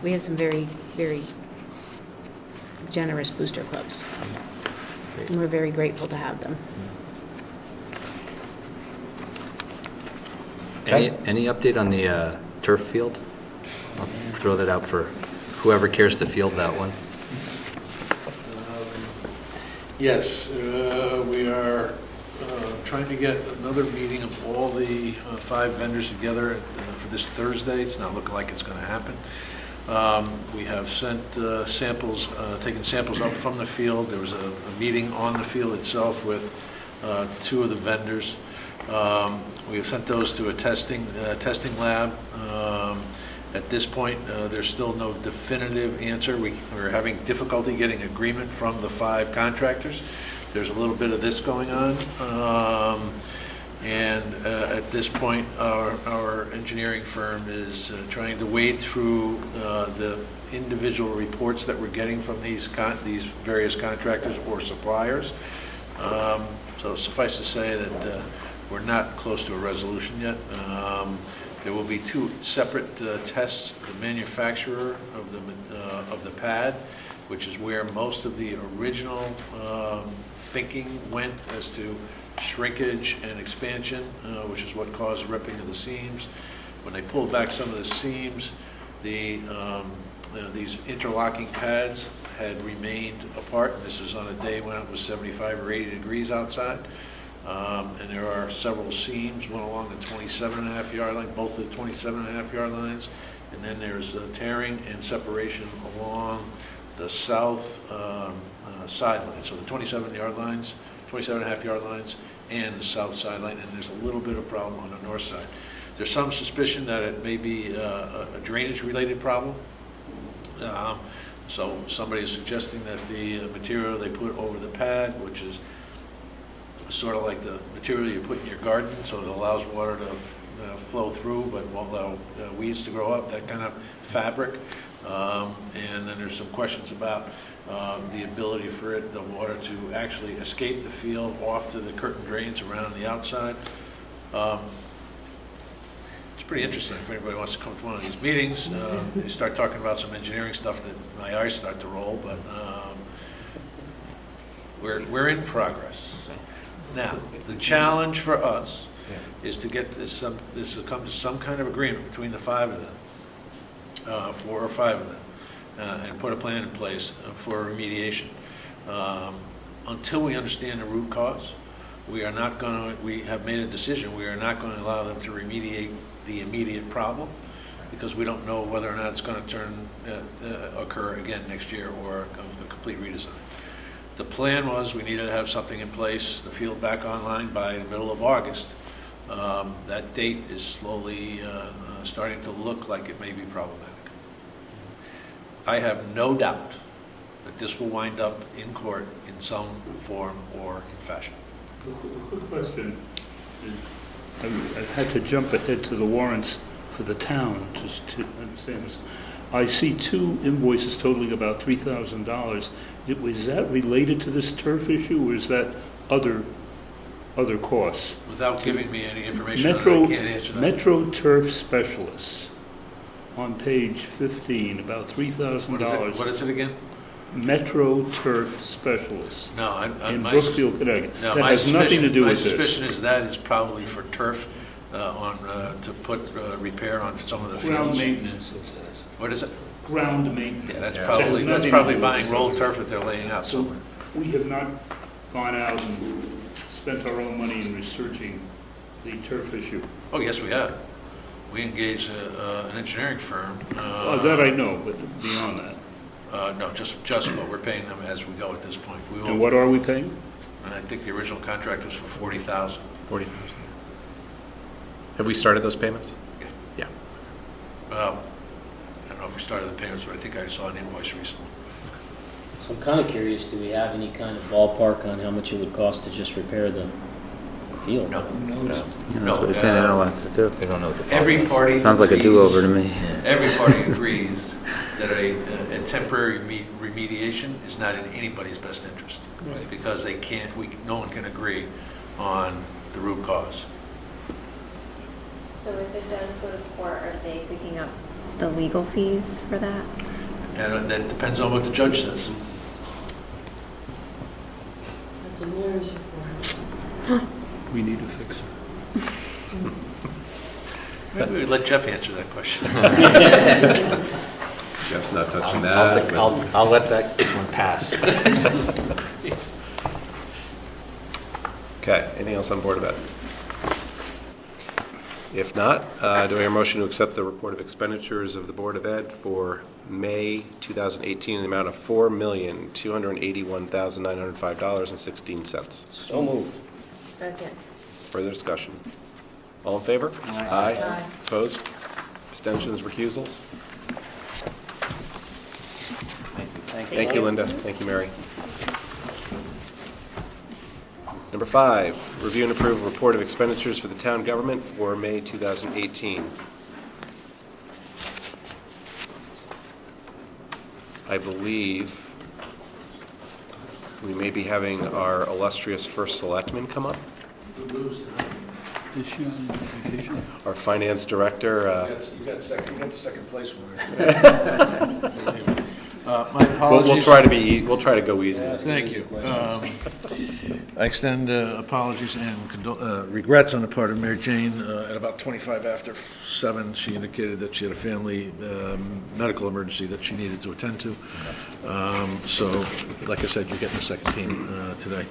We have some very, very generous booster clubs. Great. And we're very grateful to have them. Any update on the turf field? I'll throw that out for whoever cares to field that one. Yes, we are trying to get another meeting of all the 5 vendors together for this Thursday. It's not looking like it's going to happen. We have sent samples, taken samples up from the field. There was a meeting on the field itself with 2 of the vendors. We have sent those to a testing lab. At this point, there's still no definitive answer. We're having difficulty getting agreement from the 5 contractors. There's a little bit of this going on. And at this point, our engineering firm is trying to wade through the individual reports that we're getting from these various contractors or suppliers. So suffice to say that we're not close to a resolution yet. There will be two separate tests. The manufacturer of the pad, which is where most of the original thinking went as to shrinkage and expansion, which is what caused ripping of the seams. When they pulled back some of the seams, these interlocking pads had remained apart. This was on a day when it was 75 or 80 degrees outside. And there are several seams, one along the 27.5-yard line, both the 27.5-yard lines, and then there's tearing and separation along the south sideline. So the 27-yard lines, 27.5-yard lines, and the south sideline, and there's a little bit of problem on the north side. There's some suspicion that it may be a drainage-related problem. So somebody is suggesting that the material they put over the pad, which is sort of like the material you put in your garden, so it allows water to flow through but won't allow weeds to grow up, that kind of fabric. And then there's some questions about the ability for the water to actually escape the field off to the curtain drains around the outside. It's pretty interesting if anybody wants to come to one of these meetings. They start talking about some engineering stuff that my eyes start to roll, but we're in progress. Now, the challenge for us is to get this to come to some kind of agreement between the 5 of them, 4 or 5 of them, and put a plan in place for remediation. Until we understand the root cause, we have made a decision, we are not going to allow them to remediate the immediate problem, because we don't know whether or not it's going to occur again next year or a complete redesign. The plan was we needed to have something in place, the field back online by the middle of August. That date is slowly starting to look like it may be problematic. I have no doubt that this will wind up in court in some form or fashion. A quick question. I've had to jump ahead to the warrants for the town just to understand this. I see 2 invoices totaling about $3,000. Was that related to this turf issue, or is that other costs? Without giving me any information, I can't answer that. Metro Turf Specialists on page 15, about $3,000. What is it again? Metro Turf Specialists. No, in Brookfield, Connecticut. No, that has nothing to do with this. My suspicion is that is probably for turf to put repair on some of the fields. Ground maintenance, it says. What is it? Ground maintenance. Yeah, that's probably buying rolled turf that they're laying out somewhere. We have not gone out and spent our own money in researching the turf issue. Oh, yes, we have. We engaged an engineering firm. That I know, but beyond that. No, just what we're paying them as we go at this point. And what are we paying? And I think the original contract was for $40,000. $40,000. Have we started those payments? Yeah. Well, I don't know if we started the payments, but I think I saw an invoice recently. So I'm kind of curious, do we have any kind of ballpark on how much it would cost to just repair the field? No. That's what they're saying, they don't know what to do. They don't know what to Every party Sounds like a do-over to me. Every party agrees that a temporary remediation is not in anybody's best interest, right, because no one can agree on the root cause. So if it does go to court, are they picking up the legal fees for that? And that depends on what the judge says. That's a lawyer's report. We need to fix it. Maybe we let Jeff answer that question. Jeff's not touching that. I'll let that one pass. Okay, anything else on Board of Ed? If not, do I hear a motion to accept the report of expenditures of the Board of Ed for May 2018 in the amount of $4,281,905.16? So moved. Second. Further discussion? All in favor? Aye. Aye. Opposed? Abstentions, recusals? Thank you, Linda. Thank you, Mary. Number 5, review and approve a report of expenditures for the town government for May 2018. I believe we may be having our illustrious first selectman come up. Is she on vacation? Our finance director. You got the second place winner. My apologies. We'll try to go easy. Thank you. I extend apologies and regrets on the part of Mary Jane. At about 25 after 7, she indicated that she had a family medical emergency that she needed to attend to. So, like I said, you're getting the second team today.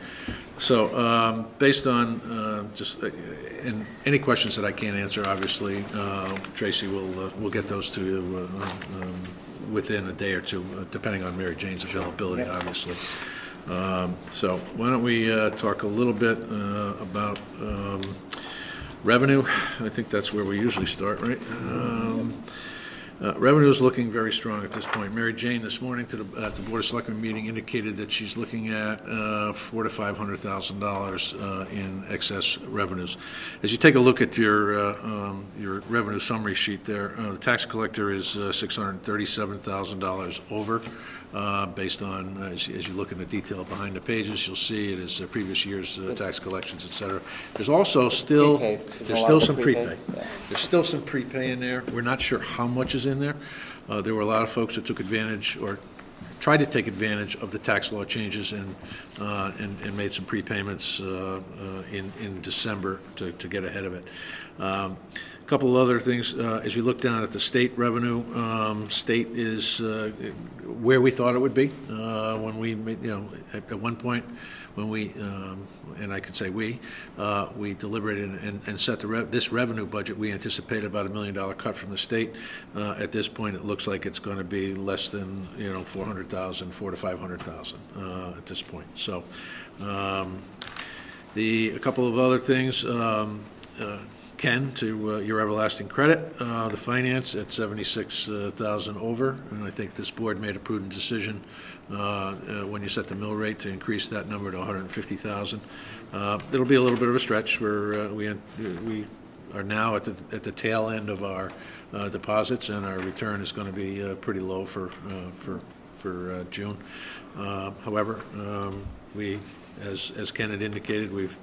So, based on and any questions that I can't answer, obviously, Tracy will get those to you within a day or two, depending on Mary Jane's availability, obviously. So why don't we talk a little bit about revenue. I think that's where we usually start, right? Revenue is looking very strong at this point. Mary Jane this morning at the Board of Selectmen meeting indicated that she's looking at $400,000 to $500,000 in excess revenues. As you take a look at your revenue summary sheet there, the tax collector is $637,000 over. Based on, as you look in the detail behind the pages, you'll see it is previous year's tax collections, et cetera. There's also still, some prepay. Yeah. There's still some prepay in there. We're not sure how much is in there. There were a lot of folks that took advantage or tried to take advantage of the tax law changes and made some prepayments in December to get ahead of it. A couple of other things. As you look down at the state revenue, state is where we thought it would be when we made, at one point when we, and I could say we deliberated and set this revenue budget. We anticipated about $1 million cut from the state. At this point, it looks like it's going to be less than $400,000 to $500,000 at this point. So, a couple of other things. Ken, to your everlasting credit, the finance at $76,000 over, and I think this board made a prudent decision when you set the mill rate to increase that number to $150,000. It'll be a little bit of a stretch. We are now at the tail end of our deposits, and our return is going to be pretty low for June. However, we, as Ken had indicated, we've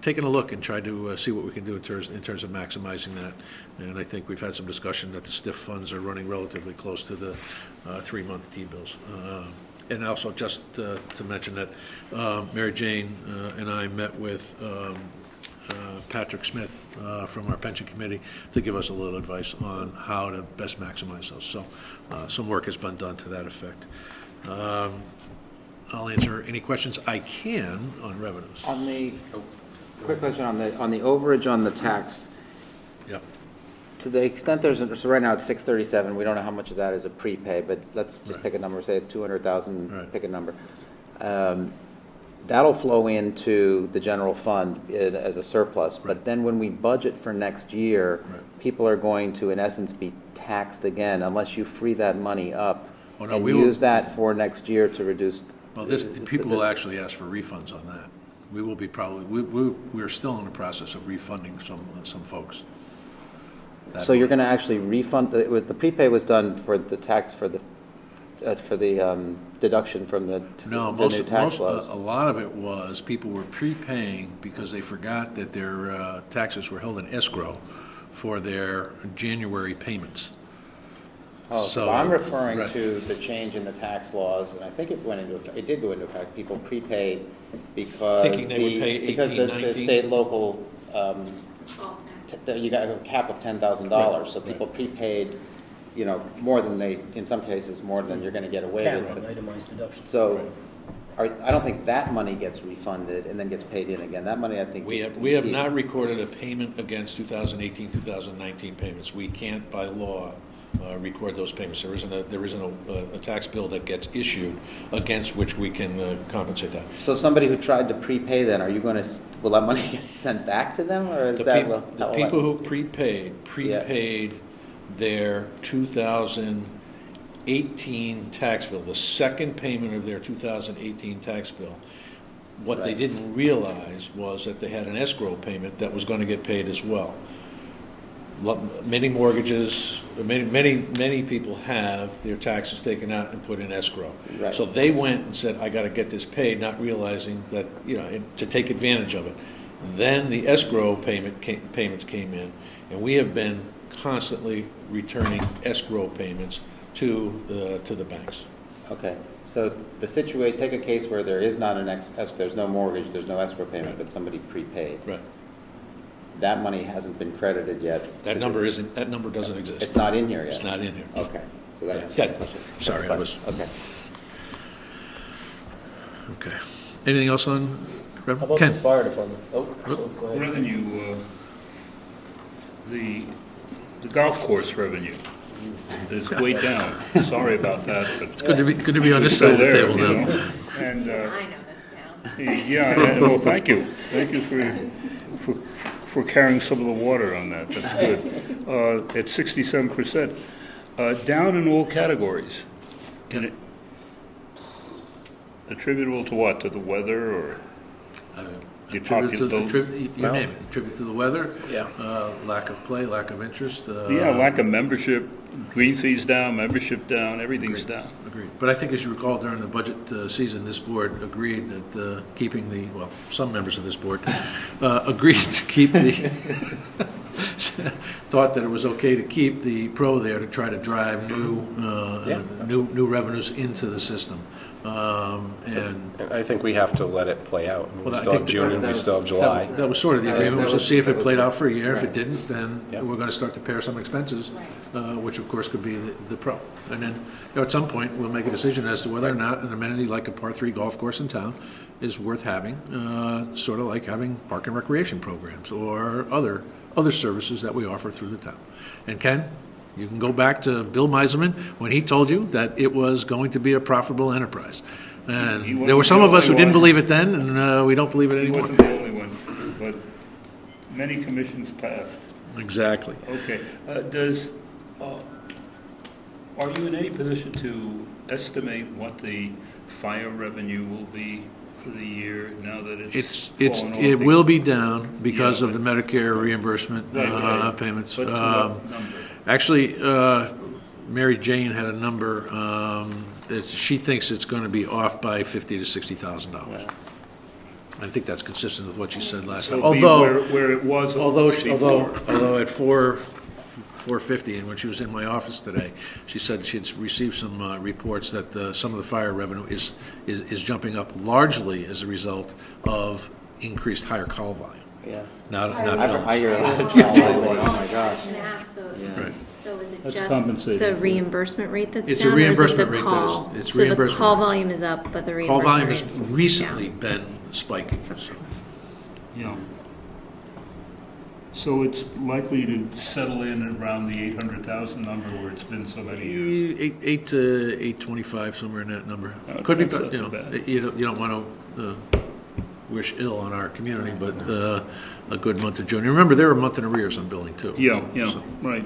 taken a look and tried to see what we can do in terms of maximizing that. And I think we've had some discussion that the STIF funds are running relatively close to the 3-month T-bills. And also just to mention that Mary Jane and I met with Patrick Smith from our pension committee to give us a little advice on how to best maximize those. So some work has been done to that effect. I'll answer any questions I can on revenues. On the quick question on the overage on the tax. Yep. To the extent so right now it's 637. We don't know how much of that is a prepay, but let's just pick a number. Say it's 200,000. Right. Pick a number. That'll flow into the general fund as a surplus. Right. But then when we budget for next year, Right. people are going to, in essence, be taxed again unless you free that money up Oh, no, and we will- use that for next year to reduce. Well, people will actually ask for refunds on that. We will be we're still in the process of refunding some folks. So you're going to actually refund the prepay was done for the tax for the deduction from the new tax laws. A lot of it was people were prepaying because they forgot that their taxes were held in escrow for their January payments. Oh, so I'm referring to the change in the tax laws, and I think it did go into effect. People prepaid because Thinking they would pay because 18, the 19. state local you got a cap of $10,000, so people prepaid, more than in some cases more than you're going to get away with. Itemized deductions. So. I don't think that money gets refunded and then gets paid in again. That money, I think We have not recorded a payment against 2018, 2019 payments. We can't, by law, record those payments. There isn't a tax bill that gets issued against which we can compensate that. So somebody who tried to prepay, then will that money get sent back to them, or is The people who prepaid their 2018 tax bill, the second payment of their 2018 tax bill. What they didn't realize was that they had an escrow payment that was going to get paid as well. Many mortgages, many people have their taxes taken out and put in escrow. Right. So they went and said, "I got to get this paid," not realizing that to take advantage of it. Then the escrow payments came in, and we have been constantly returning escrow payments to the banks. Okay, so take a case where there is not there's no mortgage, there's no escrow payment, but somebody prepaid. Right. That money hasn't been credited yet. That number doesn't exist. It's not in here yet? It's not in here. Okay, so that answers Yeah. the question. Sorry, I was... Okay. Okay. Anything else on How revenue? about Ken? the fire department? Oh, so go ahead. Revenue, the golf course revenue is way down. Sorry about that, but. It's good to be on this side of the table now. And, I know this now. yeah, well, thank you. Thank you for carrying some of the water on that. That's good. At 67%. Down in all categories. And it, attributable to what? To the weather or? Attribute to you name it. Attribute to the weather. Yeah. Lack of play, lack of interest. Yeah, lack of membership. Green fees down, membership down, everything's down. Agreed. But I think, as you recall, during the budget season, this board agreed that some members of this board agreed to keep thought that it was okay to keep the pro there to try to drive new revenues into the system. And I think we have to let it play out. We Well, I still think have June and we still have July. That was sort of the agreement, was to see if it played out for a year. If it right. didn't, then Yeah. we're going to start to pare some expenses, which of course could be the pro. And then, at some point, we'll make a decision as to whether or not an amenity like a par 3 golf course in town is worth having, sort of like having park and recreation programs or other services that we offer through the town. And Ken, you can go back to Bill Meiserman when he told you that it was going to be a profitable enterprise. He And wasn't there were some the of us who only didn't one. believe it then, and we don't believe it He anymore. wasn't the only one, but many commissions passed. Exactly. Okay. Are you in any position to estimate what the fire revenue will be for the year now that fallen off? It will be down because Yeah, of the Medicare reimbursement Right. payments. But to what number? Actually, Mary Jane had a number that she thinks it's going to be off by $50,000 to $60,000. I think that's consistent with what she said last time. It'll be where it was before. Although at 450, and when she was in my office today, she said she had received some reports that some of the fire revenue is jumping up largely as a result of increased higher call volume. Yeah. Not I hear a lot of Yeah. oh my gosh. Can I ask, so Right. is it That's just compensated. the reimbursement rate that's It's a down? or is it reimbursement the rate that call? is- it's So the reimbursement call rates. volume is up, but the Call reimbursement volume rate has is recently down. been spiking. So. Yeah. So it's likely to settle in around the 800,000 number where it's been so many years. 8 to 825, somewhere in that number. Oh, Could be, that's not you know, too bad. you don't want to wish ill on our community, but a good month of June. You remember, they're a month in arrears on billing too. Yeah, So, right.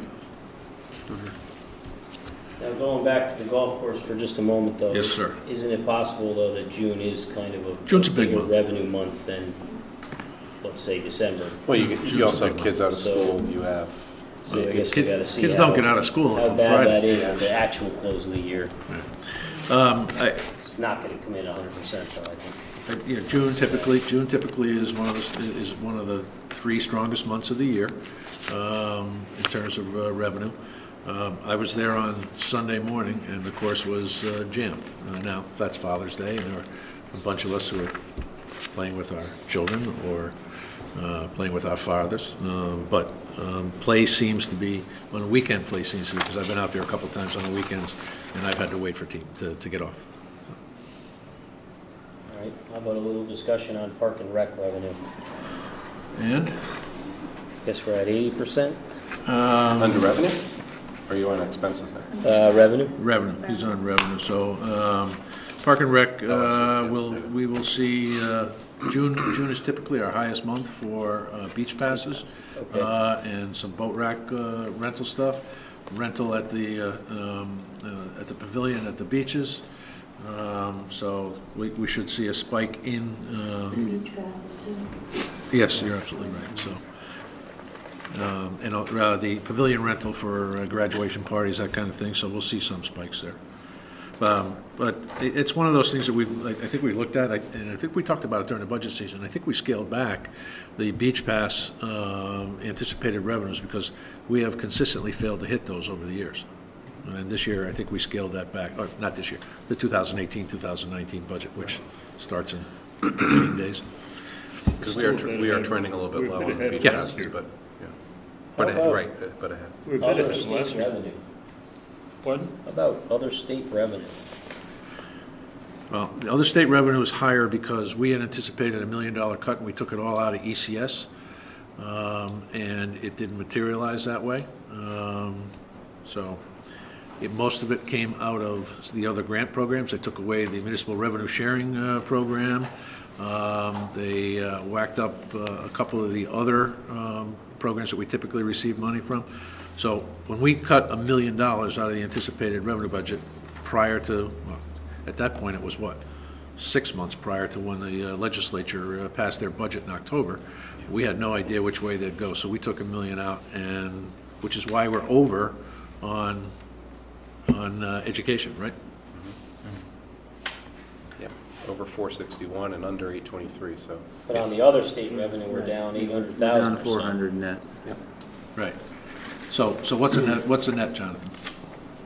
Now, going back to the golf course for just a moment, though. Yes, sir. Isn't it possible, though, that June is kind of June's a big bigger month. revenue month than, let's say, December? Well, June's you also a have big kids out of So- school, you have, So I guess we gotta see Kids how- don't get out of school how until bad Friday. that is at the actual close of the year. It's It's not gonna come in 100%, though, I think. Yeah, June typically is one of the 3 strongest months of the year in terms of revenue. I was there on Sunday morning, and the course was jammed. Now, that's Father's Day, and there were a bunch of us who were playing with our children or playing with our fathers. But play seems to be, on the weekend play seems to be, because I've been out there a couple times on the weekends, and I've had to wait for team to get off. All right, how about a little discussion on park and rec revenue? And? Guess we're at 80%? under revenue? Or are you on expenses there? Revenue? Revenue, he's on revenue, so, Park and Rec, we will see, June is typically our highest month for, beach passes, Okay. and some boat rack, rental stuff, rental at the pavilion at the beaches, so we should see a spike in, Beach passes too. yes, you're absolutely right, so. And the pavilion rental for graduation parties, that kind of thing, so we'll see some spikes there. But it's one of those things that I think we looked at, and I think we talked about it during the budget season. I think we scaled back the Beach Pass anticipated revenues because we have consistently failed to hit those over the years. And this year, I think we scaled that back, or not this year, the 2018-2019 budget, which starts in 13 days. Because we are trending a little bit low on the beach Yeah. passes, but, yeah. But How about- right, but ahead. We're a bit Other ahead of last state year. revenue. Pardon? How about other state revenue? Well, the other state revenue is higher because we had anticipated $1 million cut, and we took it all out of ECS, and it didn't materialize that way. So most of it came out of the other grant programs. They took away the municipal revenue sharing program. They whacked up a couple of the other programs that we typically receive money from. So when we cut $1 million out of the anticipated revenue budget prior to, well, at that point it was what, 6 months prior to when the legislature passed their budget in October, we had no idea which way they'd go. So we took $1 million out, and which is why we're over on education, right? Yep, over 461 and under 823, so. But on the other state revenue, we're down 800,000 Down or so. 400 net. Right. So what's the net, Jonathan?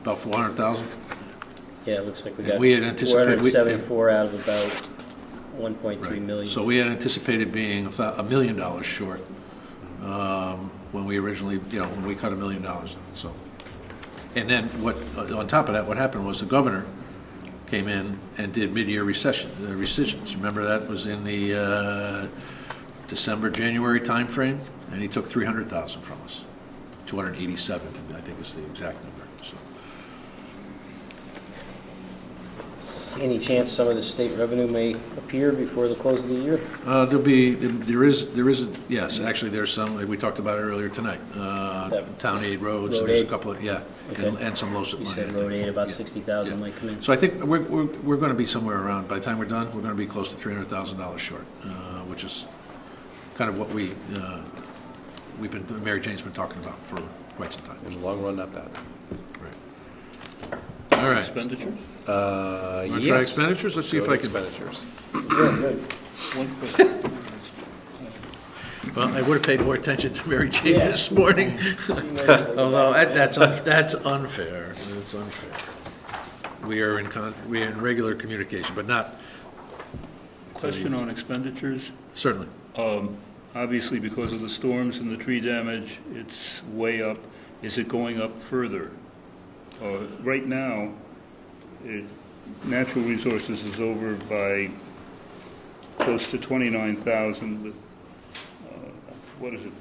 About 400,000? Yeah, it looks like we And got we had anticipated- 474 out of about 1.3 Right. million. So we had anticipated being $1 million short when we originally, when we cut $1 million. So, and then on top of that, what happened was the governor came in and did mid-year rescissions. Remember that was in the December, January timeframe, and he took 300,000 from us. 287, I think is the exact number. So. Any chance some of the state revenue may appear before the close of the year? Yes, actually there's some, like we talked about it earlier tonight. Town aid roads, Road and there's a aid? couple of, Okay. and some LoCIP You money. I said think. road aid, about Yeah. 60,000 Yeah. might come in. So I think we're going to be somewhere around, by the time we're done, we're going to be close to $300,000 short, which is kind of what we've been, Mary Jane's been talking about for quite some time. In the long run, not bad. Right. All right. Expenditures? Wanna try expenditures? Let's see if I can- Expenditures. One question. Well, I would have paid more attention to Mary Jane Yeah. this morning. Although that's unfair. That's unfair. We are in regular communication, but not Question on expenditures. certainly. Obviously, because of the storms and the tree damage, it's way up. Is it going up further? Right now, natural resources is over by close to 29,000 with, what is it,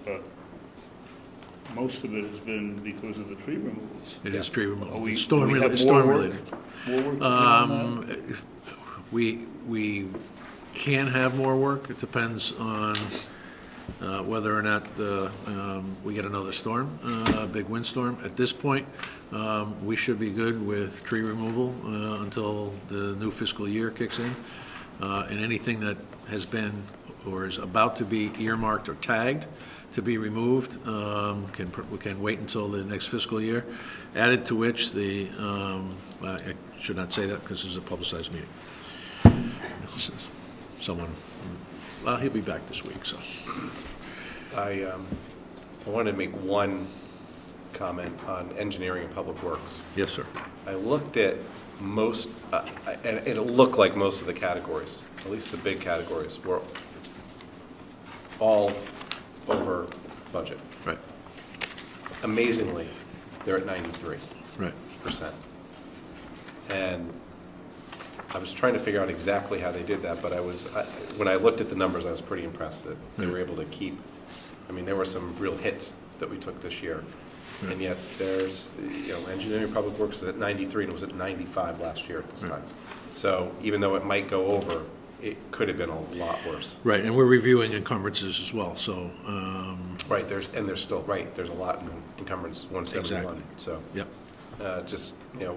most of it has been because of the tree removals. It is tree removal. Are we- Storm do we have storm more work? related. More work to do on that? We can have more work. It depends on whether or not we get another storm, a big windstorm. At this point, we should be good with tree removal until the new fiscal year kicks in. And anything that has been or is about to be earmarked or tagged to be removed can wait until the next fiscal year. Added to which I should not say that because this is a publicized meeting. Well, he'll be back this week, so. I wanted to make one comment on engineering and public works. Yes, sir. I looked at most, and it looked like most of the categories, at least the big categories, were all over budget. Right, Amazingly, they're at 93%. right. And I was trying to figure out exactly how they did that, but when I looked at the numbers, I was pretty impressed that they were able to keep. I mean, there were some real hits that we took this year, and yet there's, engineering public works is at 93 and it was at 95 last year at this time. So even though it might go over, it could have been a lot worse. Right, and we're reviewing encumbrances as well, so. Right, there's a lot in encumbrance 171. Exactly. So Yep, just,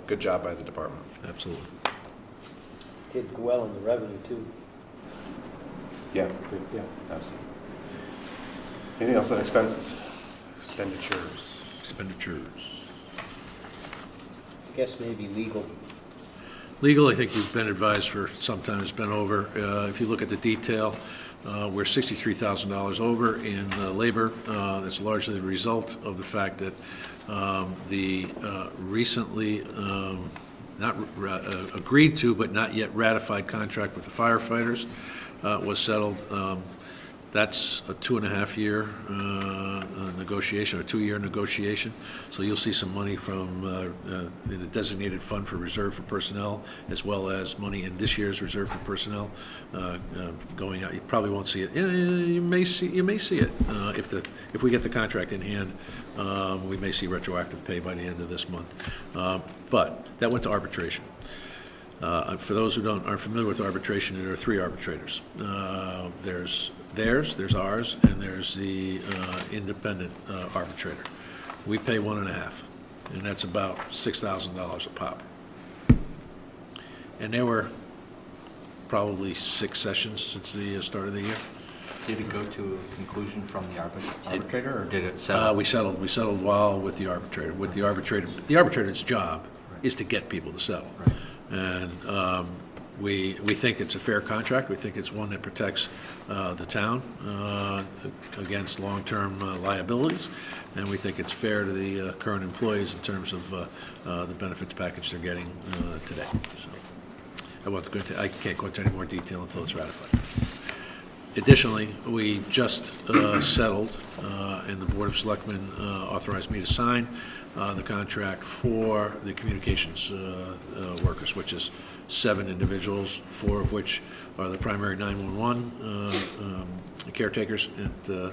good job by the department. absolutely. Did go well in the revenue, too. Yeah, absolutely. Anything else on expenses? Expenditures. Expenditures. I guess maybe legal. Legal, I think you've been advised for some time, it's been over. If you look at the detail, we're $63,000 over in labor. That's largely the result of the fact that the recently not agreed to but not yet ratified contract with the firefighters was settled. That's a 2.5-year negotiation, or 2-year negotiation. So you'll see some money from in the designated fund for reserve for personnel, as well as money in this year's reserve for personnel going out. You probably won't see it. You may see it if we get the contract in hand. We may see retroactive pay by the end of this month. But that went to arbitration. For those who aren't familiar with arbitration, there are 3 arbitrators. There's ours, and there's the independent arbitrator. We pay 1.5, and that's about $6,000 a pop. And there were probably 6 sessions since the start of the year. Did it go to a conclusion from the arbitrator, or did it settle? We settled. We settled while with the arbitrator. The arbitrator's job is to get people to settle. Right. And we think it's a fair contract. We think it's one that protects the town against long-term liabilities, and we think it's fair to the current employees in terms of the benefits package they're getting today. So I can't go into any more detail until it's ratified. Additionally, we just settled, and the Board of Selectmen authorized me to sign the contract for the communications workers, which is 7 individuals, 4 of which are the primary 911 caretakers at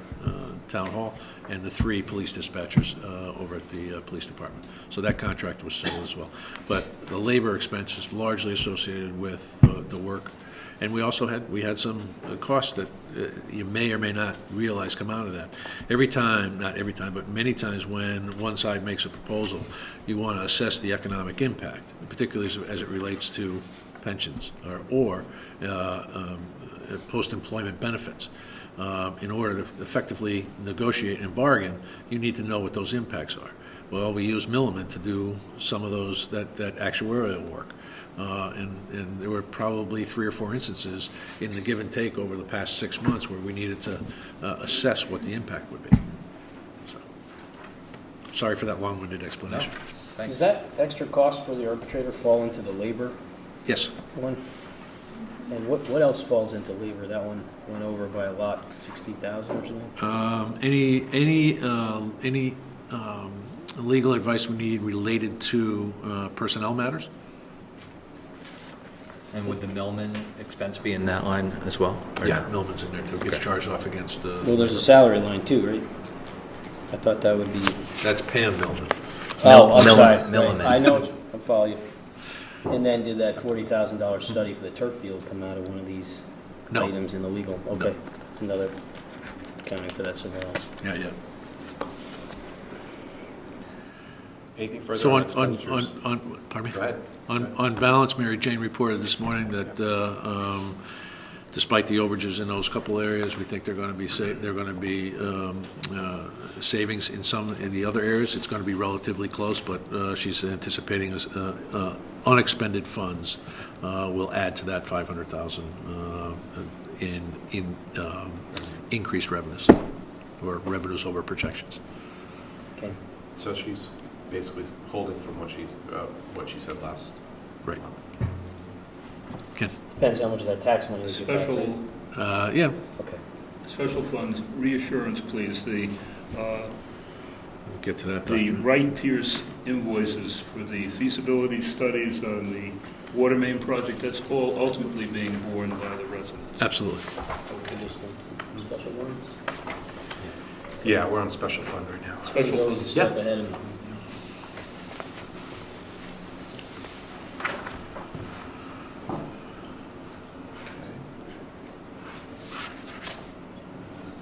Town Hall, and the 3 police dispatchers over at the police department. So that contract was settled as well. But the labor expense is largely associated with the work. And we also had some costs that you may or may not realize come out of that. Not every time, but many times when one side makes a proposal, you want to assess the economic impact, particularly as it relates to pensions or post-employment benefits. In order to effectively negotiate and bargain, you need to know what those impacts are. Well, we use Milliman to do some of those that actuarial work. And there were probably 3 or 4 instances in the give and take over the past 6 months where we needed to assess what the impact would be. So, sorry for that long-winded explanation. No, thanks. Does that extra cost for the arbitrator fall into the labor Yes. one? And what else falls into labor? That one went over by a lot, 60,000 or something? Any Legal advice we need related to personnel matters? And would the Millman expense be in that line as well? Or Yeah, not? Millman's in there too. It gets charged off against Well, there's a salary line too, right? I thought that would be... that's Pam Millman. Oh, I'm sorry. Milliman. Right. I know, I follow you. And then did that $40,000 study for the turf field come out of one of these No. items in the legal? Okay, it's another accounting for that somewhere else. Yeah. Anything further So on expenditures? pardon me? Go ahead. On balance, Mary Jane reported this morning that despite the overages in those couple areas, we think they're going to be savings in the other areas. It's going to be relatively close, but she's anticipating unexpended funds will add to that $500,000 in increased revenues, or revenues over projections. Okay. So she's basically holding from what she said last. Right. Ken? Depends how much of that tax money is. Special, Yeah. Okay. special funds, reassurance, please. We'll get to that The document. Wright Pierce invoices for the feasibility studies on the water main project, that's all ultimately being borne by the residents. Absolutely. Okay, this one, special ones. Yeah, we're on special fund right now. Special Those funds. a step ahead of me.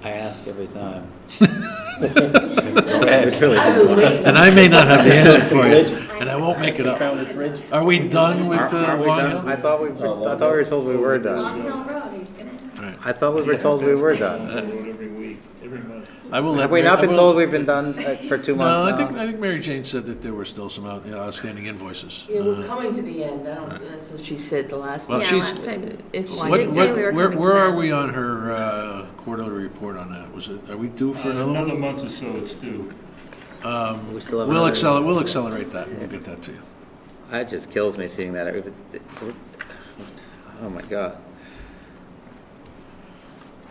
I ask every time. Go ahead. It's really I would wait. And I may not have the answer for you, Bridge. and I won't make it up. Found the bridge? Are we done with Aren't we Long done? Hill? I thought we were told we were done. Long Hill Road, he's gonna. All right. I thought we were told we were done. Every week, every month. I will let Have we Mary- not I been will- told we've been done for 2 No, months now? I think Mary Jane said that there were still some outstanding invoices. Yeah, we're coming to the end. That's what she said the last Well, time. Yeah, she's- last time. If she What- did say what- we were where coming to where are that. we on her quarterly report on that? Are we due for another Another one? month or so, it's due. We still have We'll another- accelerate that. We'll get that to you. It just kills me seeing that. Oh, my God.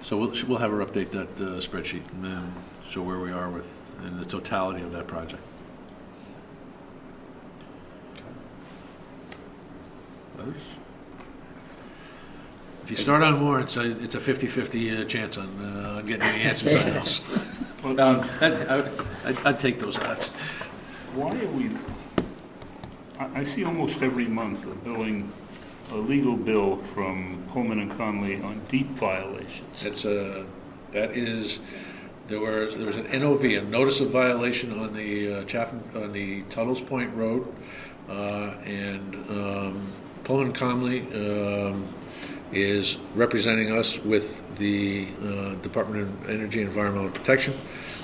So we'll have her update that spreadsheet and then show where we are in the totality of that project. Others? If you start on warrants, it's a 50-50 chance on getting any answers on those. Well, I'd take those odds. why are we, I see almost every month a legal bill from Pullman and Conley on deep violations. There was an NOV, a notice of violation on the Tuttle's Point Road, and Pullman Conley is representing us with the Department of Energy and Environmental Protection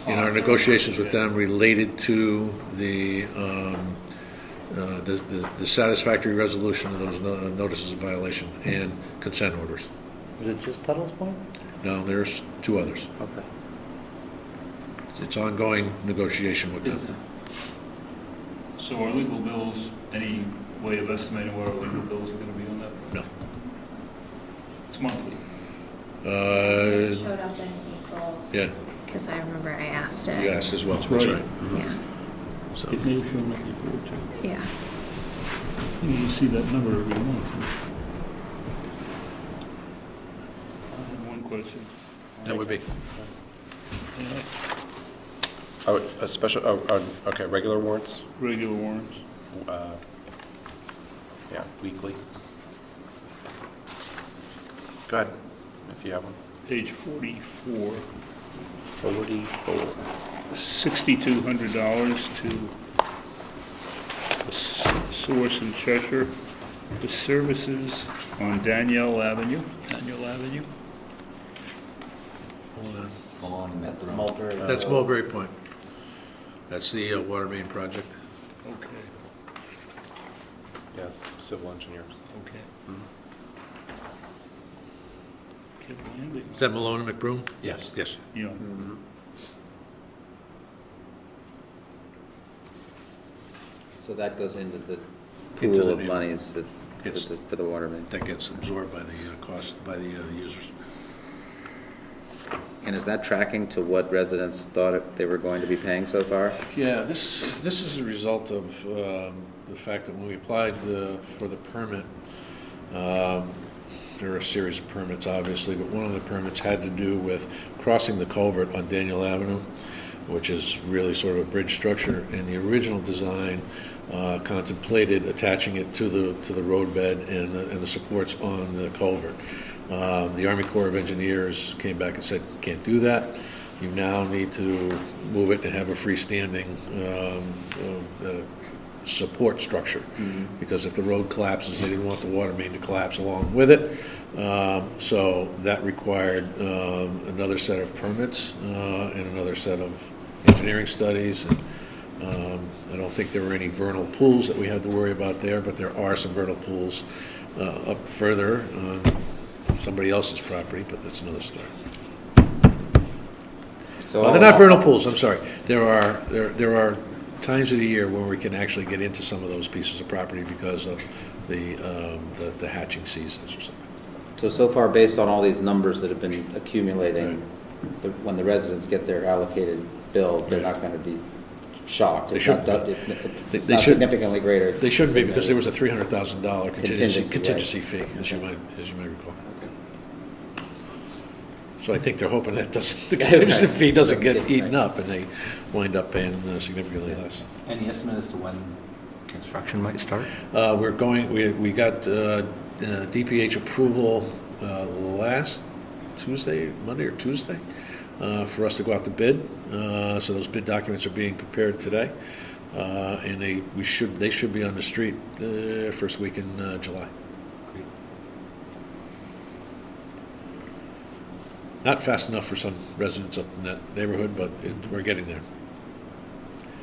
in our negotiations with them related to the satisfactory resolution of those notices of violation and consent orders. Was it just Tuttle's Point? No, there's 2 others. Okay. It's ongoing negotiation with them. So our legal bills, any way of estimating what our legal bills are going to be on that? No. It's monthly. It showed up in April's. Yeah, Because I remember I asked it. you asked as well. That's That's right. right. Yeah. So, It may have shown up before too. Yeah. You see that number every month. I have one question. that would be. Oh, a special, okay, regular warrants? Regular warrants. Yeah, weekly. Go ahead, if you have one. Page 44, 44. $6,200 to a source in Cheshire, the services on Danielle Avenue. Along That's Metro. Mulberry. That's Mulberry Point. That's the water main project. Okay, Yes, civil engineers. okay. Kid Landing. Is that Malone and McBroom? Yes. Yes. Yeah. So that goes into the Into pool the of new- monies It's- for the water main. That gets absorbed by the cost, by the users. And is that tracking to what residents thought they were going to be paying so far? Yeah, this is a result of the fact that when we applied for the permit, there were a series of permits, obviously, but one of the permits had to do with crossing the culvert on Daniel Avenue, which is really sort of a bridge structure, and the original design contemplated attaching it to the roadbed and the supports on the culvert. The Army Corps of Engineers came back and said, can't do that. You now need to move it and have a freestanding support structure. Because if the road collapses, they didn't want the water main to collapse along with it. So that required another set of permits and another set of engineering studies. And, I don't think there were any vernal pools that we had to worry about there, but there are some vernal pools up further on somebody else's property, but that's another story. So Well, they're not vernal pools, I'm sorry. There are times of the year when we can actually get into some of those pieces of property because of the hatching seasons or something. So far, based on all these numbers that have been accumulating, when the residents get their allocated bill, they're not going to be shocked. They It's shouldn't not, be. it's They not should- significantly greater. They shouldn't be than because the- there was a $300,000 Contingency, contingency right. fee, as you might recall. So I think they're hoping that the contingency fee doesn't get eaten up and they wind up paying significantly less. Any estimate as to when construction might start? We got DPH approval last Tuesday, Monday or Tuesday, for us to go out to bid. So those bid documents are being prepared today, and they should be on the street first week in July. Not fast enough for some residents up in that neighborhood, but we're getting there.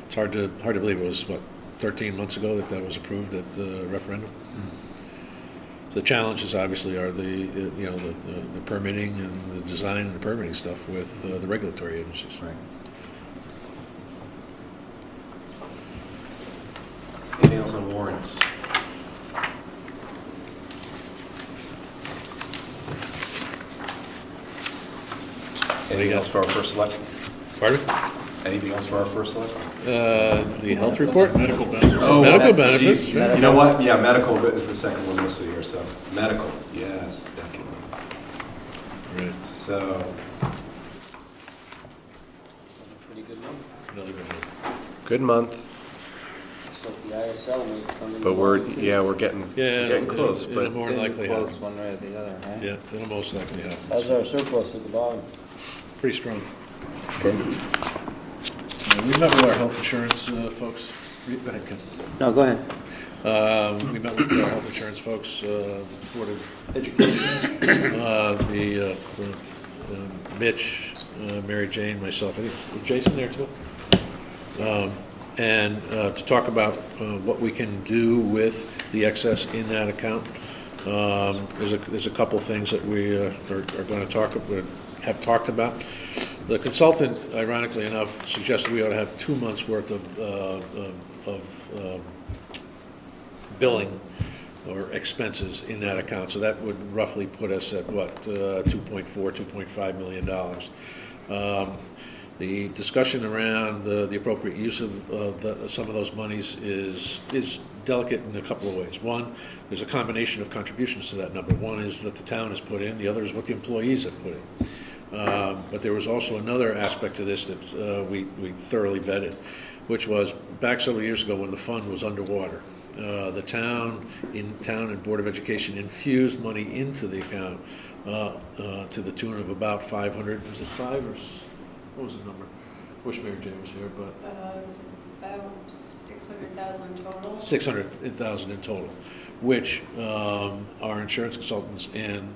It's hard to believe it was, 13 months ago that was approved at the referendum. The challenges obviously are the permitting and the design and the permitting stuff with the regulatory agencies. Right. Anything else on warrants? Anything else for our first selection? Pardon? Anything else for our first selection? The health report? Medical benefits. Oh, medical benefits. You know what? Yeah, medical is the second one listed here, so medical, yes, definitely. Right. So, Pretty good number. Another good one. good month, So the ISL may come in. but we're getting close, it'll but more likely Close happen. one way or the other, right? Yeah, it'll most likely happen. How's our surplus at the bottom? Pretty strong. We met with our health insurance folks. Go ahead, Ken. No, go ahead. We met with our health insurance folks, Board of Education, Mitch, Mary Jane, myself. I think was Jason there too. And to talk about what we can do with the excess in that account. There's a couple things that we are going to have talked about. The consultant, ironically enough, suggested we ought to have 2 months' worth of billing or expenses in that account. So that would roughly put us at what, $2.5 million. The discussion around the appropriate use of some of those monies is delicate in a couple of ways. One, there's a combination of contributions to that number. One is that the town has put in, the other is what the employees have put in. But there was also another aspect to this that we thoroughly vetted, which was back several years ago when the fund was underwater. The town and Board of Education infused money into the account to the tune of about 500. Was it 5 or what was the number? Wish Mary Jane was here, but It was about 600,000 total. 600,000 in total, which our insurance consultants and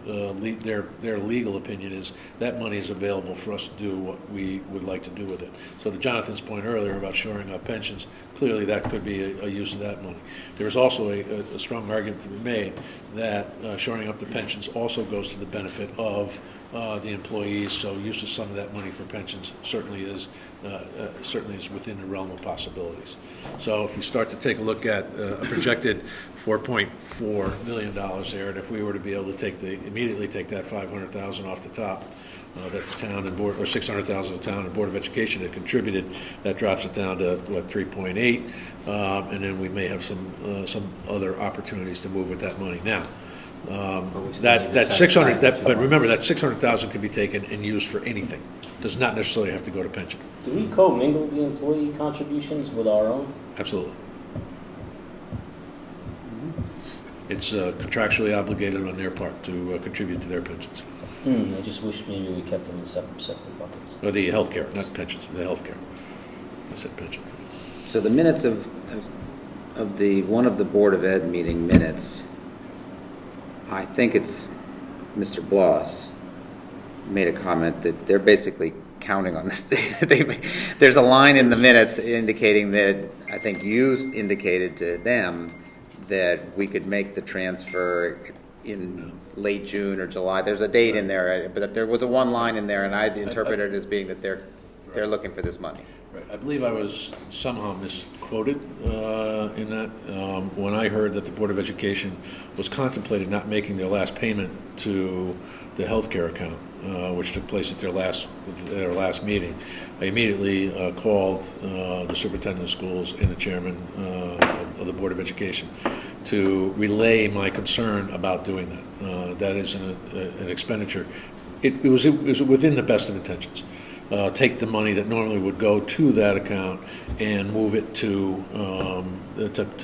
their legal opinion is that money is available for us to do what we would like to do with it. So to Jonathan's point earlier about shoring up pensions, clearly that could be a use of that money. There is also a strong argument to be made that shoring up the pensions also goes to the benefit of the employees, so use of some of that money for pensions certainly is within the realm of possibilities. So if you start to take a look at a projected $4.4 million there, and if we were to be able to immediately take that $500,000 off the top, that the town and board, or $600,000 the town and Board of Education had contributed, that drops it down to what, 3.8, and then we may have some other opportunities to move with that money. Now, but remember that 600,000 can be taken and used for anything. Does not necessarily have to go to pension. Do we co-mingle the employee contributions with our own? Absolutely. It's contractually obligated on their part to contribute to their pensions. I just wish maybe we kept them in separate buckets. Or the health care, not pensions, the health care. I said pension. So the minutes of one of the Board of Ed meeting minutes, I think it's Mr. Bloss made a comment that they're basically counting on this. There's a line in the minutes indicating that I think you indicated to them that we could make the transfer in late June or July. There's a date in there, but there was one line in there, and I interpreted it as being that they're looking for this money. Right. I believe I was somehow misquoted in that when I heard that the Board of Education was contemplating not making their last payment to the healthcare account, which took place at their last meeting. I immediately called the superintendent of schools and the chairman of the Board of Education to relay my concern about doing that. That is an expenditure. It was within the best of intentions. Take the money that normally would go to that account and move it to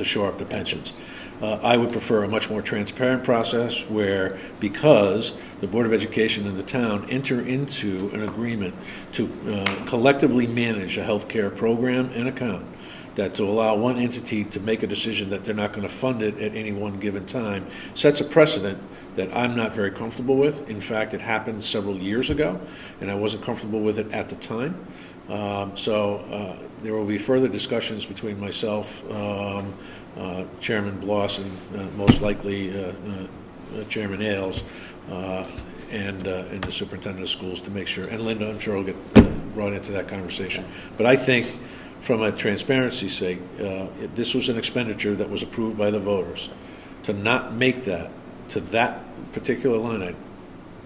shore up the pensions. I would prefer a much more transparent process where, because the Board of Education and the town enter into an agreement to collectively manage a health care program and account, that to allow one entity to make a decision that they're not going to fund it at any one given time sets a precedent that I'm not very comfortable with. In fact, it happened several years ago, and I wasn't comfortable with it at the time. So there will be further discussions between myself, Chairman Bloss, and most likely Chairman Ailes, and the superintendent of schools to make sure, and Linda, I'm sure will get brought into that conversation. But I think, from a transparency sake, this was an expenditure that was approved by the voters. To not make that to that particular line item,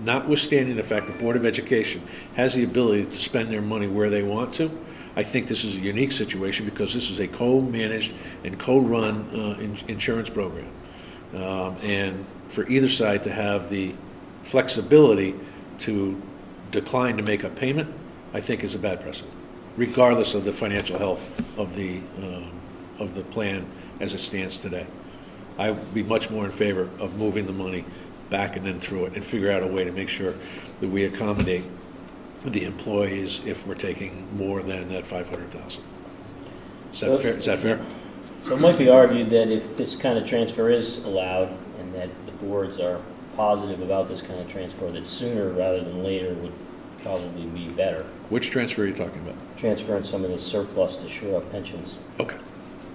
notwithstanding the fact the Board of Education has the ability to spend their money where they want to, I think this is a unique situation because this is a co-managed and co-run insurance program. And for either side to have the flexibility to decline to make a payment, I think is a bad precedent, regardless of the financial health of the plan as it stands today. I would be much more in favor of moving the money back and then through it and figure out a way to make sure that we accommodate the employees if we're taking more than that $500,000. Is that fair? So it might be argued that if this kind of transfer is allowed and that the boards are positive about this kind of transfer, that sooner rather than later would probably be better. Which transfer are you talking about? Transferring some of the surplus to shore up pensions. Okay.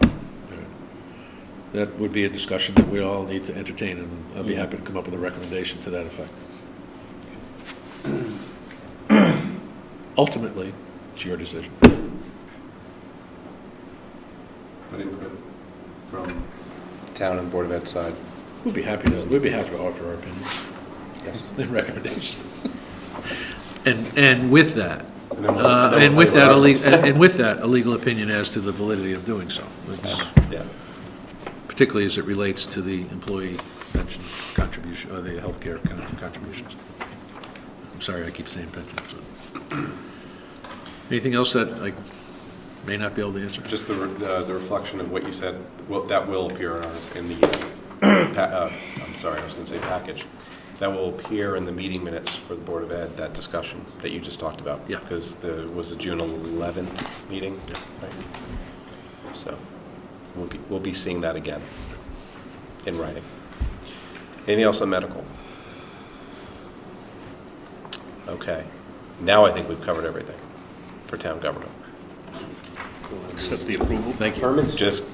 All right. That would be a discussion that we all need to entertain, and I'll be happy to come up with a recommendation to that effect. Ultimately, it's your decision. What input from town and Board of Ed side? We'd be happy to offer our opinions. Yes. And recommendations. And with that, a legal opinion as to the validity of doing so. Yeah. Particularly as it relates to the employee pension contribution, or the health care contributions. I'm sorry, I keep saying pensions. Anything else that I may not be able to answer? Just the reflection of what you said, that will appear in the, I'm sorry, I was going to say package. That will appear in the meeting minutes for the Board of Ed, that discussion that you just talked about. Yeah. Because there was a June 11th meeting. Yeah. Right? So we'll be seeing that again in writing. Anything else on medical? Okay. Now I think we've covered everything for town government. Accept the approval. Thank you. Permits? Just,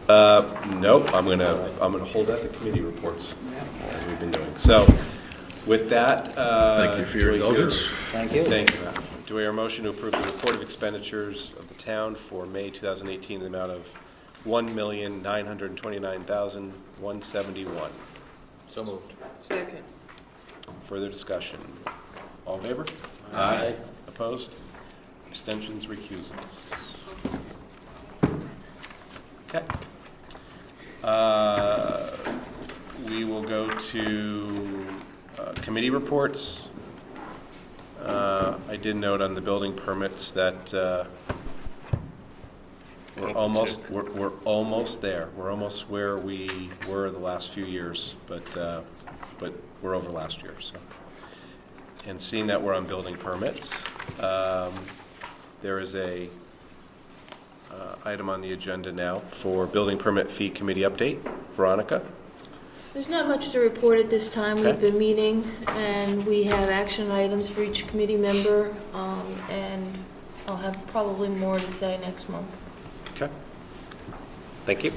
nope, I'm gonna hold that to committee reports, as we've been doing. So, with that, Thank you for your indulgence. Thank you. Thank you. Do we hear a motion to approve the report of expenditures of the town for May 2018 in the amount of $1,929,171? So moved. Second. Further discussion? All in favor? Aye. Opposed? Abstentions, recusals? Okay. We will go to committee reports. I did note on the building permits that we're almost there. We're almost where we were the last few years, but we're over last year. So, and seeing that we're on building permits, there is a item on the agenda now for building permit fee committee update. Veronica? There's not much to report at this time. Okay. We've been meeting, and we have action items for each committee member, and I'll have probably more to say next month. Okay. Thank you.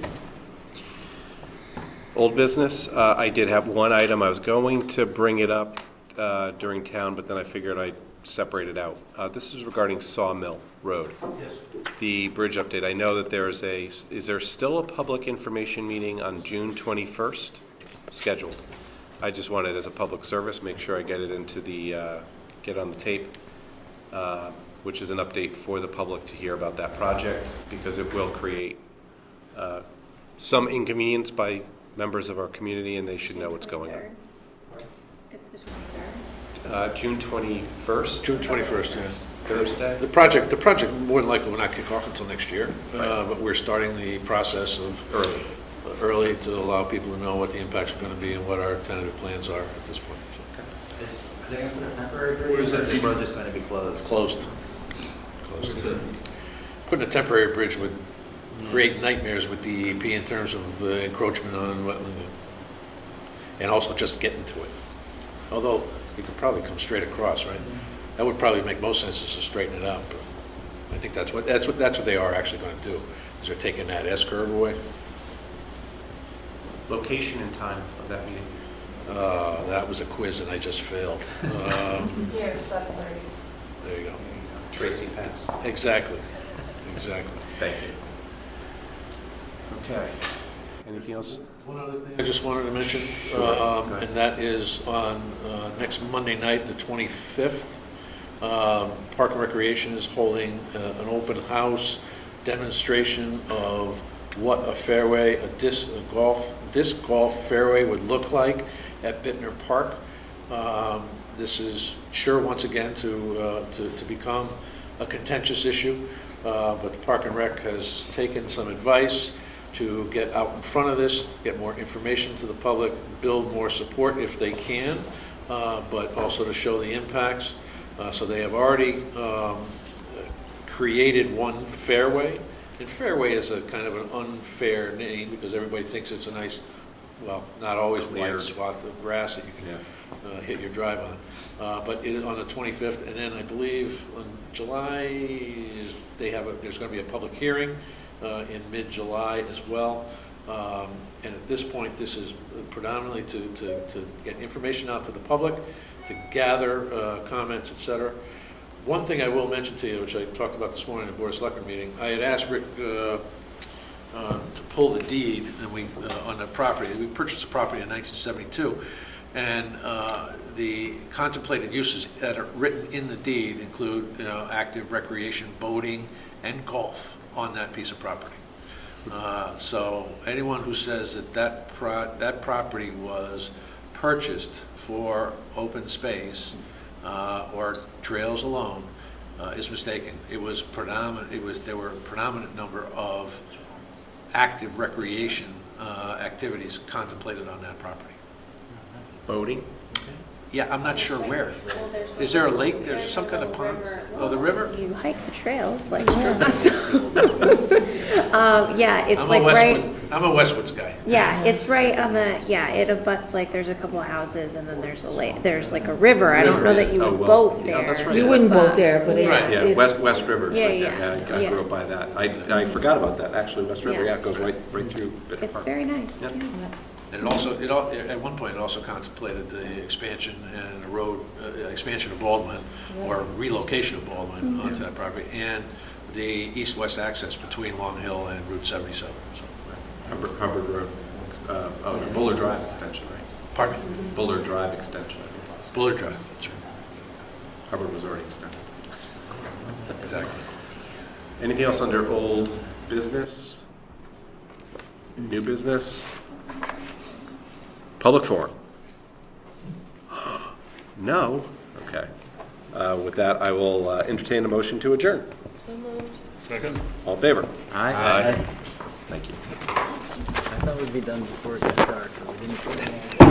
Old business. I did have one item. I was going to bring it up during town, but then I figured I'd separate it out. This is regarding Sawmill Road. Yes. The bridge update. I know that is there still a public information meeting on June 21st scheduled? I just wanted, as a public service, make sure I get it into get on the tape, which is an update for the public to hear about that project, because it will create some inconvenience by members of our community, and they should know what's going on. It's the 23rd. June 21st. June 21st, yeah. Thursday. The project more than likely will not kick off until next year, but we're starting the process of early to allow people to know what the impacts are going to be and what our tentative plans are at this point. Are they going to put a temporary bridge, or is the road just going to be closed? Closed. Putting a temporary bridge would create nightmares with DEP in terms of encroachment on wetland. and also just getting to it. Although, you could probably come straight across, right? That would probably make most sense, is to straighten it out, but I think that's what they are actually going to do, is they're taking that S-curve away. Location and time of that meeting. That was a quiz and I just failed. Here, 7:30. There you go. Tracy Pass. Exactly. Thank you. Okay. Anything else? One other thing I just wanted to mention, Go ahead. and that is on next Monday night, the 25th. Park and Recreation is holding an open house demonstration of what a fairway, a disc golf fairway would look like at Bittner Park. This is sure once again to become a contentious issue, but the Park and Rec has taken some advice to get out in front of this, get more information to the public, build more support if they can, but also to show the impacts. So they have already created one fairway, and fairway is a kind of an unfair name because everybody thinks it's a nice, well, not always wide swath of grass that you can hit your drive on. But on the 25th, and then I believe on July, there's going to be a public hearing in mid-July as well. And at this point, this is predominantly to get information out to the public, to gather comments, etc. One thing I will mention to you, which I talked about this morning at the Board of Selectmen meeting, I had asked Rick to pull the deed on the property. We purchased the property in 1972, and the contemplated uses that are written in the deed include active recreation, boating, and golf on that piece of property. So anyone who says that property was purchased for open space or trails alone is mistaken. It was predominant. There were a predominant number of active recreation activities contemplated on that property. Boating? Yeah, I'm not sure where. Is there a lake? There's some kind of pond? Oh, the river? You hike the trails, like, yeah, it's I'm like I'm a Westwoods guy. yeah, it's right on it abuts, like, there's a couple of houses, and then there's a lake, there's like a river. I don't know that you would boat there. Yeah, that's right. You wouldn't boat there, but it's... Right. Yeah, it's- West River. Yeah, right there. yeah. I grew up by that. I forgot about that, actually. West River, Yeah. it goes right through Bittner It's Park. very nice. Yep. Yeah. And at one point, it also contemplated the expansion and the road, expansion of Baldwin, or relocation of Baldwin onto that property, and the east-west access between Long Hill and Route 77. So, Hubbard Road, the Bullard Drive extension, right? pardon me, Bullard Drive extension, I think it was. Bullard Drive, that's right. Hubbard was already extended. Exactly. Anything else under old business? New business? Public forum? No? Okay. With that, I will entertain a motion to adjourn. So moved. Second? All in favor? Aye. Thank you. I thought we'd be done before it got dark, but we didn't.